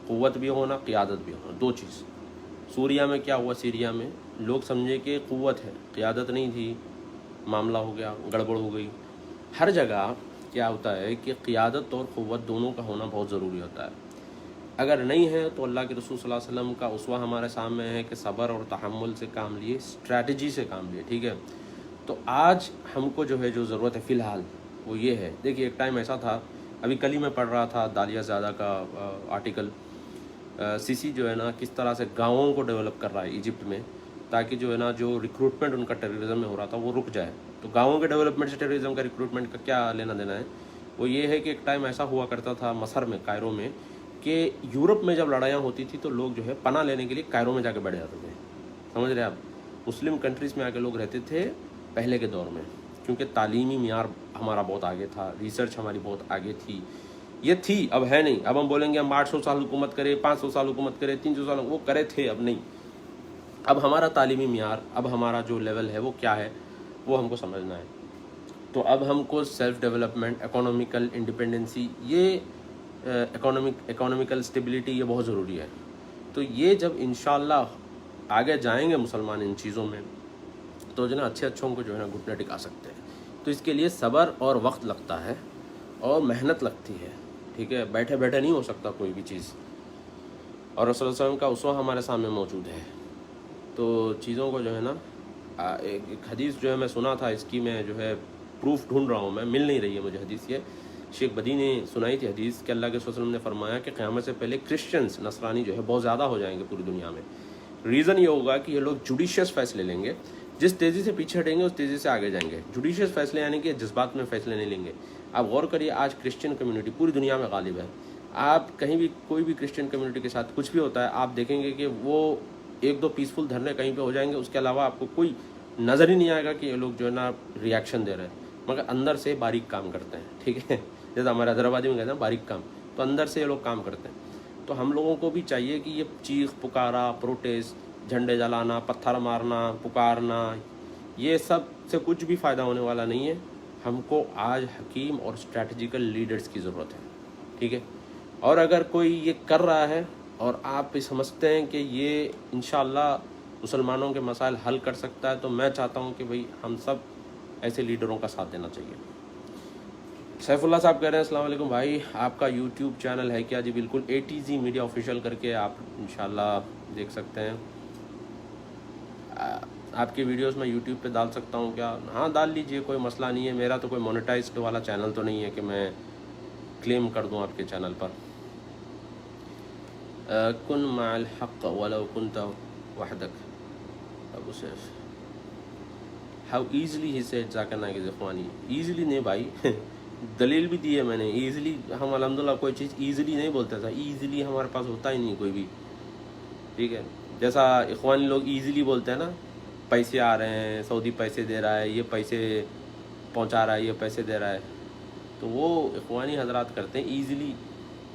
قوت بھی ہونا، قیادت بھی ہونا، دو چیز۔ سوریا میں کیا ہوا؟ سیریا میں لوگ سمجھے کہ قوت ہے، قیادت نہیں تھی، معاملہ ہو گیا، گڑبڑ ہو گئی۔ ہر جگہ کیا ہوتا ہے کہ قیادت اور قوت دونوں کا ہونا بہت ضروری ہوتا ہے۔ اگر نہیں ہے تو اللہ کے رسول صلی اللہ علیہ وسلم کا اسوہ ہمارے سامنے ہے کہ صبر اور تحمل سے کام لیے، اسٹریٹجی سے کام لیے، ٹھیک ہے؟ تو آج ہم کو جو ہے جو ضرورت ہے فی الحال وہ یہ ہے۔ دیکھیے ایک ٹائم ایسا تھا، ابھی کل ہی میں پڑھ رہا تھا دالیہ زادہ کا آرٹیکل، سیسی جو ہے نا کس طرح سے گاؤں کو ڈیولپ کر رہا ہے ایجپٹ میں، تاکہ جو ہے نا جو ریکروٹمنٹ ان کا ٹیررزم میں ہو رہا تھا وہ رک جائے۔ تو گاؤں کے ڈیولپمنٹ سے ٹیررزم کا ریکروٹمنٹ کا کیا لینا دینا ہے؟ وہ یہ ہے کہ ایک ٹائم ایسا ہوا کرتا تھا مصر میں، کائرو میں، کہ یورپ میں جب لڑائیاں ہوتی تھی تو لوگ جو ہے پناہ لینے کے لیے کائرو میں جا کے بیٹھ جاتے تھے۔ سمجھ رہے ہیں آپ؟ مسلم کنٹریز میں آ کے لوگ رہتے تھے پہلے کے دور میں، کیونکہ تعلیمی معیار ہمارا بہت آگے تھا، ریسرچ ہماری بہت آگے تھی، یہ تھی، اب ہے نہیں۔ اب ہم بولیں گے ہم 800 سال حکومت کرے، 500 سال حکومت کرے، 300 سال، وہ کرے تھے، اب نہیں۔ اب ہمارا تعلیمی معیار، اب ہمارا جو لیول ہے وہ کیا ہے، وہ ہم کو سمجھنا ہے۔ تو اب ہم کو سیلف ڈیولپمنٹ، اکانومیکل انڈیپینڈنسی، یہ اکانومیکل اسٹیبلٹی، یہ بہت ضروری ہے۔ تو یہ جب انشاءاللہ آگے جائیں گے مسلمان ان چیزوں میں، تو جو ہے نا اچھے اچھوں کو جو ہے نا گھٹنے ٹکا سکتے ہیں۔ تو اس کے لیے صبر اور وقت لگتا ہے اور محنت لگتی ہے، ٹھیک ہے؟ بیٹھے بیٹھے نہیں ہو سکتا کوئی بھی چیز، اور رسول اللہ علیہ وسلم کا اسوہ ہمارے سامنے موجود ہے۔ تو چیزوں کو جو ہے نا ایک حدیث جو ہے میں سنا تھا، اس کی میں جو ہے پروف ڈھونڈ رہا ہوں، میں مل نہیں رہی ہے مجھے حدیث۔ یہ شیخ بدی نے سنائی تھی حدیث کہ اللہ کے رسول صلی اللہ علیہ وسلم نے فرمایا کہ قیامت سے پہلے کرسچنز، نصرانی جو ہے بہت زیادہ ہو جائیں گے پوری دنیا میں۔ ریزن یہ ہوگا کہ یہ لوگ جوڈیشیس فیصلے لیں گے، جس تیزی سے پیچھے ہٹیں گے اس تیزی سے آگے جائیں گے۔ جوڈیشیس فیصلے یعنی کہ جذبات میں فیصلے نہیں لیں گے۔ آپ غور کریے، آج کرسچن کمیونٹی پوری دنیا میں غالب ہے۔ آپ کہیں بھی کوئی بھی کرسچن کمیونٹی کے ساتھ کچھ بھی ہوتا ہے، آپ دیکھیں گے کہ وہ ایک دو پیسفل دھرنے کہیں پہ ہو جائیں گے، اس کے علاوہ آپ کو کوئی نظر ہی نہیں آئے گا کہ یہ لوگ جو ہے نا ری ایکشن دے رہے ہیں، مگر اندر سے باریک کام کرتے ہیں، ٹھیک ہے؟ جیسے ہمارے حیدرآبادی میں کہتے ہیں باریک کام، تو اندر سے یہ لوگ کام کرتے ہیں۔ تو ہم لوگوں کو بھی چاہیے کہ یہ چیخ پکارا، پروٹیسٹ، جھنڈے جلانا، پتھر مارنا، پکارنا، یہ سب سے کچھ بھی فائدہ ہونے والا نہیں ہے۔ ہم کو آج حکیم اور اسٹریٹجیکل لیڈرز کی ضرورت ہے، ٹھیک ہے؟ اور اگر کوئی یہ کر رہا ہے اور آپ سمجھتے ہیں کہ یہ انشاءاللہ مسلمانوں کے مسائل حل کر سکتا ہے، تو میں چاہتا ہوں کہ بھئی ہم سب ایسے لیڈروں کا ساتھ دینا چاہیے۔ سیف اللہ صاحب کہہ رہے ہیں السلام علیکم بھائی، آپ کا یوٹیوب چینل ہے کیا؟ جی بالکل، ATZ میڈیا آفیشیل کر کے آپ انشاءاللہ دیکھ سکتے ہیں۔ آپ کی ویڈیوز میں یوٹیوب پہ ڈال سکتا ہوں کیا؟ ہاں ڈال لیجئے، کوئی مسئلہ نہیں ہے۔ میرا تو کوئی مونیٹائزڈ والا چینل تو نہیں ہے کہ میں کلیم کر دوں آپ کے چینل پر۔ کن مع الحق ولو کنت وحدک، Abu Saif how easily he said Zakir Naik is اخوانی۔ ایزلی نہیں بھائی، دلیل بھی دی ہے میں نے۔ ایزلی ہم الحمدللہ کوئی چیز ایزلی نہیں بولتے تھا، ایزلی ہمارے پاس ہوتا ہی نہیں کوئی بھی، ٹھیک ہے؟ جیسا اخوانی لوگ ایزلی بولتے ہیں نا، پیسے آ رہے ہیں، سعودی پیسے دے رہا ہے، یہ پیسے پہنچا رہا ہے، یہ پیسے دے رہا ہے، تو وہ اخوانی حضرات کرتے ہیں ایزلی۔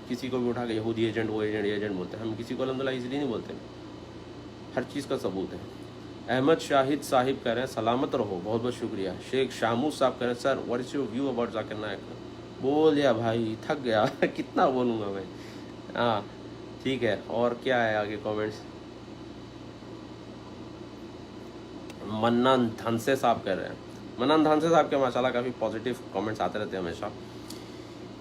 کسی کو بھی اٹھا کے یہودی ایجنٹ، وہ ایجنٹ، یہ ایجنٹ بولتے ہیں، ہم کسی کو الحمدللہ ایزلی نہیں بولتے، ہر چیز کا ثبوت ہے۔ احمد شاہد صاحب کہہ رہے ہیں سلامت رہو، بہت بہت شکریہ۔ شیخ شاموس صاحب کہہ رہے ہیں sir what is your view about Zakir Naik? بول دیا بھائی، تھک گیا کتنا بولوں گا میں۔ ہاں ٹھیک ہے، اور کیا ہے آگے کامنٹس؟ منان دھنسے صاحب کہہ رہے ہیں، منان دھنسے صاحب کے ماشاءاللہ کافی پازیٹیو کامنٹس آتے رہتے ہیں ہمیشہ۔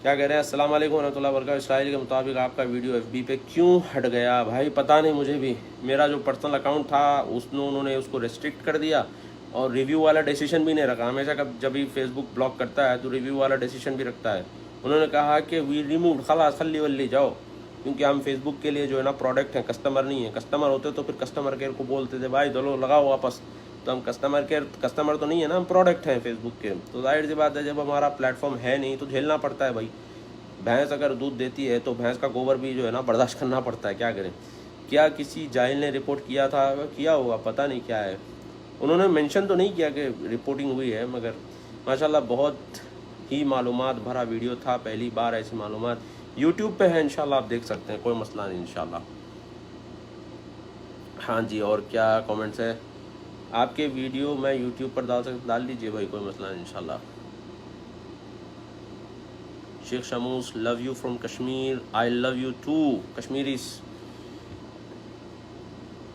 کیا کہہ رہے ہیں؟ السلام علیکم ورحمۃ اللہ وبرکاتہ، اسرائیل کے مطابق آپ کا ویڈیو FB پہ کیوں ہٹ گیا؟ بھائی پتہ نہیں مجھے بھی، میرا جو پرسنل اکاؤنٹ تھا انہوں نے اس کو ریسٹرکٹ کر دیا، اور ریویو والا ڈیسیشن بھی نہیں رکھا۔ ہمیشہ جب بھی فیس بک بلاک کرتا ہے تو ریویو والا ڈیسیشن بھی رکھتا ہے۔ انہوں نے کہا کہ وی ریموڈ، خلاص خلی ولی جاؤ، کیونکہ ہم فیس بک کے لیے جو ہے نا پروڈکٹ ہیں، کسٹمر نہیں ہیں۔ کسٹمر ہوتے تو پھر کسٹمر کیئر کو بولتے تھے بھائی چلو لگاؤ واپس، تو ہم کسٹمر تو نہیں ہے نا، ہم پروڈکٹ ہیں فیس بک کے۔ تو ظاہر سی بات ہے جب ہمارا پلیٹ فارم ہے نہیں تو جھیلنا پڑتا ہے بھائی۔ بھینس اگر دودھ دیتی ہے تو بھینس کا گوبر بھی جو ہے نا برداشت کرنا پڑتا ہے، کیا کریں؟ کیا کسی جاہل نے رپورٹ کیا تھا؟ کیا ہوگا، پتہ نہیں کیا ہے۔ انہوں نے منشن تو نہیں کیا کہ رپورٹنگ ہوئی ہے، مگر ماشاءاللہ بہت ہی معلومات بھرا ویڈیو تھا. پہلی بار ایسی معلومات یوٹیوب پہ ہے، انشاءاللہ آپ دیکھ سکتے ہیں، کوئی مسئلہ نہیں انشاءاللہ. ہاں جی، اور کیا کامنٹس ہے؟ آپ کے ویڈیو میں یوٹیوب پر ڈال دیجیے بھائی، کوئی مسئلہ نہیں انشاءاللہ. شیخ Shamoos love you from Kashmir. I love you too Kashmiris.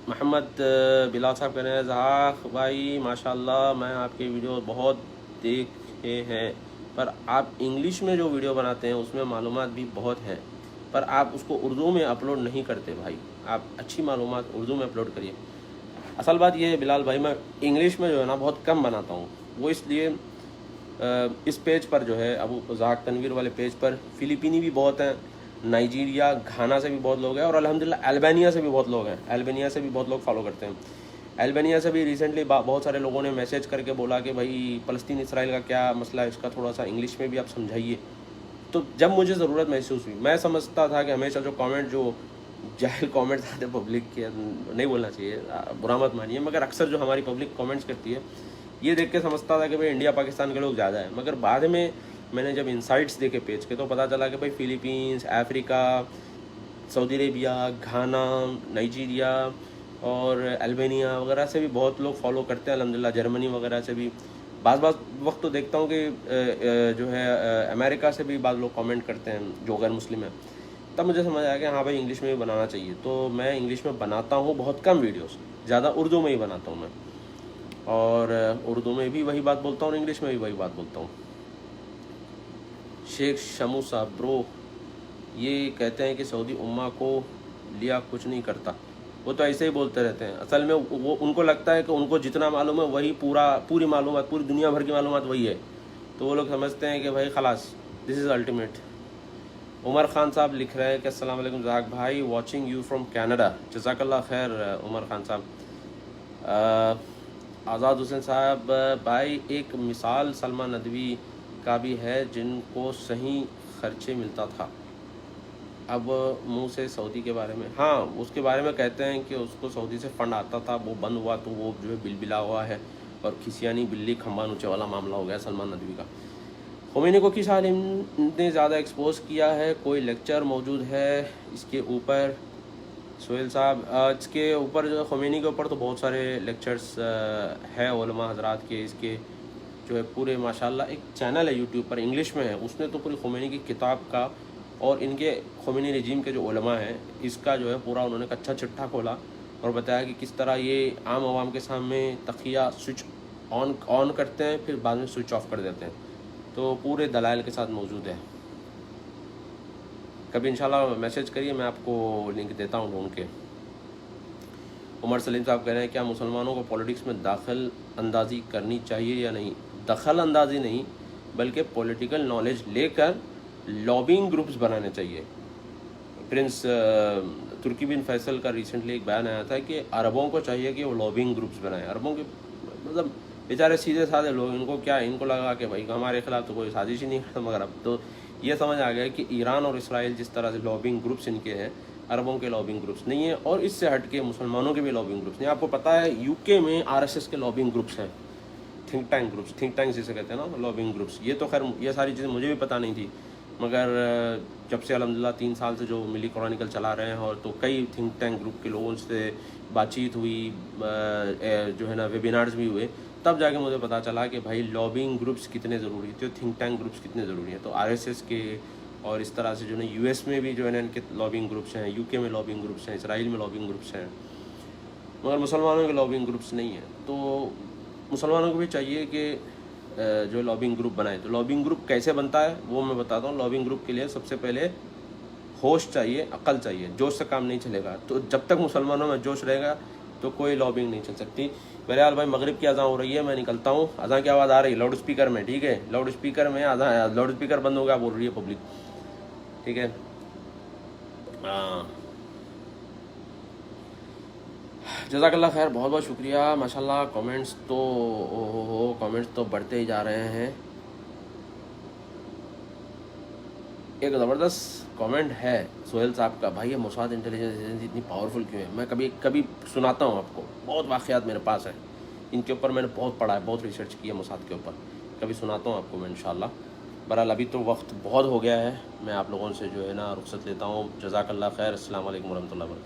Muhammad Bilal صاحب کہہ رہے ہیں زہاق بھائی ماشاءاللہ میں آپ کے ویڈیو بہت دیکھے ہیں، پر آپ انگلش میں جو ویڈیو بناتے ہیں اس میں معلومات بھی بہت ہیں، پر آپ اس کو اردو میں اپلوڈ نہیں کرتے بھائی. آپ اچھی معلومات اردو میں اپلوڈ کریے. اصل بات یہ ہے بلال بھائی، میں انگلش میں جو ہے نا بہت کم بناتا ہوں. وہ اس لیے اس پیج پر جو ہے ابو زہاق تنویر والے پیج پر فلپینی بھی بہت ہیں، نائجیریا گھانا سے بھی بہت لوگ ہیں، اور الحمدللہ البانیہ سے بھی بہت لوگ ہیں. البانیہ سے بھی بہت لوگ فالو کرتے ہیں. البانیہ سے بھی ریسنٹلی بہت سارے لوگوں نے میسیج کر کے بولا کہ بھائی فلسطین اسرائیل کا کیا مسئلہ ہے، اس کا تھوڑا سا انگلش میں بھی آپ سمجھائیے. تو جب مجھے ضرورت محسوس ہوئی، میں سمجھتا تھا کہ ہمیشہ جو کامنٹ جو جاہل کامنٹس آتے پبلک کے، نہیں بولنا چاہیے، برا مت مانیے، مگر اکثر جو ہماری پبلک کامنٹس کرتی ہے یہ دیکھ کے سمجھتا تھا کہ بھائی انڈیا پاکستان کے لوگ زیادہ ہیں. مگر بعد میں نے جب انسائٹس دیکھے پیج کے تو پتہ چلا کہ بھائی فلپینس، افریقہ، سعودی عربیہ، گھانا، نائجیریا اور البانیہ وغیرہ سے بھی بہت لوگ فالو کرتے ہیں الحمدللہ. جرمنی وغیرہ سے بھی بعض وقت تو دیکھتا ہوں کہ جو ہے امریکہ سے بھی بعض لوگ کامنٹ کرتے ہیں جو غیر مسلم ہیں. تب مجھے سمجھ آیا کہ ہاں بھائی انگلش میں بھی بنانا چاہیے. تو میں انگلش میں بناتا ہوں بہت کم ویڈیوز، زیادہ اردو میں ہی بناتا ہوں میں، اور اردو میں بھی وہی بات بولتا ہوں اور انگلش میں بھی وہی بات بولتا ہوں. شیخ شمو صاحب برو یہ کہتے ہیں کہ سعودی امہ کو لیا کچھ نہیں کرتا. وہ تو ایسے ہی بولتے رہتے ہیں. اصل میں وہ ان کو لگتا ہے کہ ان کو جتنا معلوم ہے وہی پوری معلومات، پوری دنیا بھر کی معلومات وہی ہے. تو وہ لوگ سمجھتے ہیں کہ بھائی خلاص دس از الٹیمیٹ. عمر خان صاحب لکھ رہے ہیں کہ السلام علیکم زہاق بھائی، واچنگ یو فرام کینیڈا. جزاک اللہ خیر عمر خان صاحب. آزاد حسین صاحب بھائی ایک مثال سلمہ ندوی کا بھی ہے جن کو صحیح خرچے ملتا تھا، اب منہ سے سعودی کے بارے میں. ہاں اس کے بارے میں کہتے ہیں کہ اس کو سعودی سے فنڈ آتا تھا، وہ بند ہوا تو وہ جو ہے بل بلا ہوا ہے، اور کھسیانی بلی کھمبا نوچے والا معاملہ ہو گیا سلمان ندوی کا. خمینی کو کس عالم نے زیادہ ایکسپوز کیا ہے؟ کوئی لیکچر موجود ہے اس کے اوپر؟ سہیل صاحب اس کے اوپر جو خمینی کے اوپر تو بہت سارے لیکچرز ہے علماء حضرات کے. اس کے جو ہے پورے ماشاءاللہ ایک چینل ہے یوٹیوب پر انگلش میں ہے، اس نے تو پوری خمینی کی کتاب کا اور ان کے خمینی رجیم کے جو علماء ہیں اس کا جو ہے پورا انہوں نے کچا چٹھا کھولا اور بتایا کہ کس طرح یہ عام عوام کے سامنے تقیہ سوئچ آن کرتے ہیں پھر بعد میں سوئچ آف کر دیتے ہیں. تو پورے دلائل کے ساتھ موجود ہے. کبھی انشاءاللہ میسیج کریے، میں آپ کو لنک دیتا ہوں ڈھونڈ کے. عمر سلیم صاحب کہہ رہے ہیں کیا مسلمانوں کو پولیٹکس میں دخل اندازی کرنی چاہیے یا نہیں؟ دخل اندازی نہیں بلکہ پولیٹیکل نالج لے کر لابنگ گروپس بنانے چاہیے. پرنس ترکی بن فیصل کا ریسنٹلی ایک بیان آیا تھا کہ عربوں کو چاہیے کہ وہ لابنگ گروپس بنائیں. عربوں کے مطلب بیچارے سیدھے سادھے لوگ، ان کو کیا، ان کو لگا کہ بھائی ہمارے خلاف تو کوئی سازش ہی نہیں ہے. مگر اب تو یہ سمجھ آ گیا کہ ایران اور اسرائیل جس طرح سے لابنگ گروپس ان کے ہیں، عربوں کے لابنگ گروپس نہیں ہیں. اور اس سے ہٹ کے مسلمانوں کے بھی لابنگ گروپس نہیں. آپ کو پتہ ہے یو کے میں RSS کے لابنگ گروپس ہیں، think tank groups, think tank جسے کہتے ہیں نا لابنگ گروپس. یہ تو خیر یہ ساری چیزیں مجھے بھی پتہ نہیں تھی، مگر جب سے الحمدللہ 3 سال سے جو ملی کرونیکل چلا رہے ہیں، اور تو کئی تھنک ٹینک گروپ کے لوگوں سے بات چیت ہوئی، جو ہے نا ویبینارز بھی ہوئے، تب جا کے مجھے پتہ چلا کہ بھائی لابنگ گروپس کتنے ضروری تھے، تھنک ٹینک گروپس کتنے ضروری ہیں. تو RSS کے اور اس طرح سے جو ہے US میں بھی جو ہے نا ان کے لابنگ گروپس ہیں، UK میں لابنگ گروپس ہیں، اسرائیل میں لابنگ گروپس ہیں، مگر مسلمانوں کے لابنگ گروپس نہیں ہیں. تو مسلمانوں کو بھی چاہیے کہ جو لابنگ گروپ بنائیں. تو لابنگ گروپ کیسے بنتا ہے وہ میں بتاتا ہوں. لابنگ گروپ کے لیے سب سے پہلے ہوش چاہیے، عقل چاہیے. جوش سے کام نہیں چلے گا. تو جب تک مسلمانوں میں جوش رہے گا تو کوئی لابنگ نہیں چل سکتی. بہرحال بھائی مغرب کی اذان ہو رہی ہے، میں نکلتا ہوں. اذان کی آواز آ رہی ہے لاؤڈ اسپیکر میں، ٹھیک ہے؟ لاؤڈ اسپیکر میں اذان، لاؤڈ اسپیکر بند ہو گیا بول رہی ہے پبلک، ٹھیک ہے؟ ہاں جزاک اللہ خیر، بہت بہت شکریہ. ماشاءاللہ کامنٹس تو بڑھتے ہی جا رہے ہیں. ایک زبردست کامنٹ ہے سہیل صاحب کا، بھائی یہ موساد انٹیلیجنس ایجنسی اتنی پاورفل کیوں ہے؟ میں کبھی سناتا ہوں آپ کو، بہت واقعات میرے پاس ہیں. ان کے اوپر میں نے بہت پڑھا ہے، بہت ریسرچ کی ہے موساد کے اوپر، کبھی سناتا ہوں آپ کو میں انشاءاللہ۔ بہرحال ابھی تو وقت بہت ہو گیا ہے، میں آپ لوگوں سے جو ہے نا رخصت لیتا ہوں۔ جزاک اللہ خیر، السلام علیکم ورحمۃ اللہ وبرکاتہ۔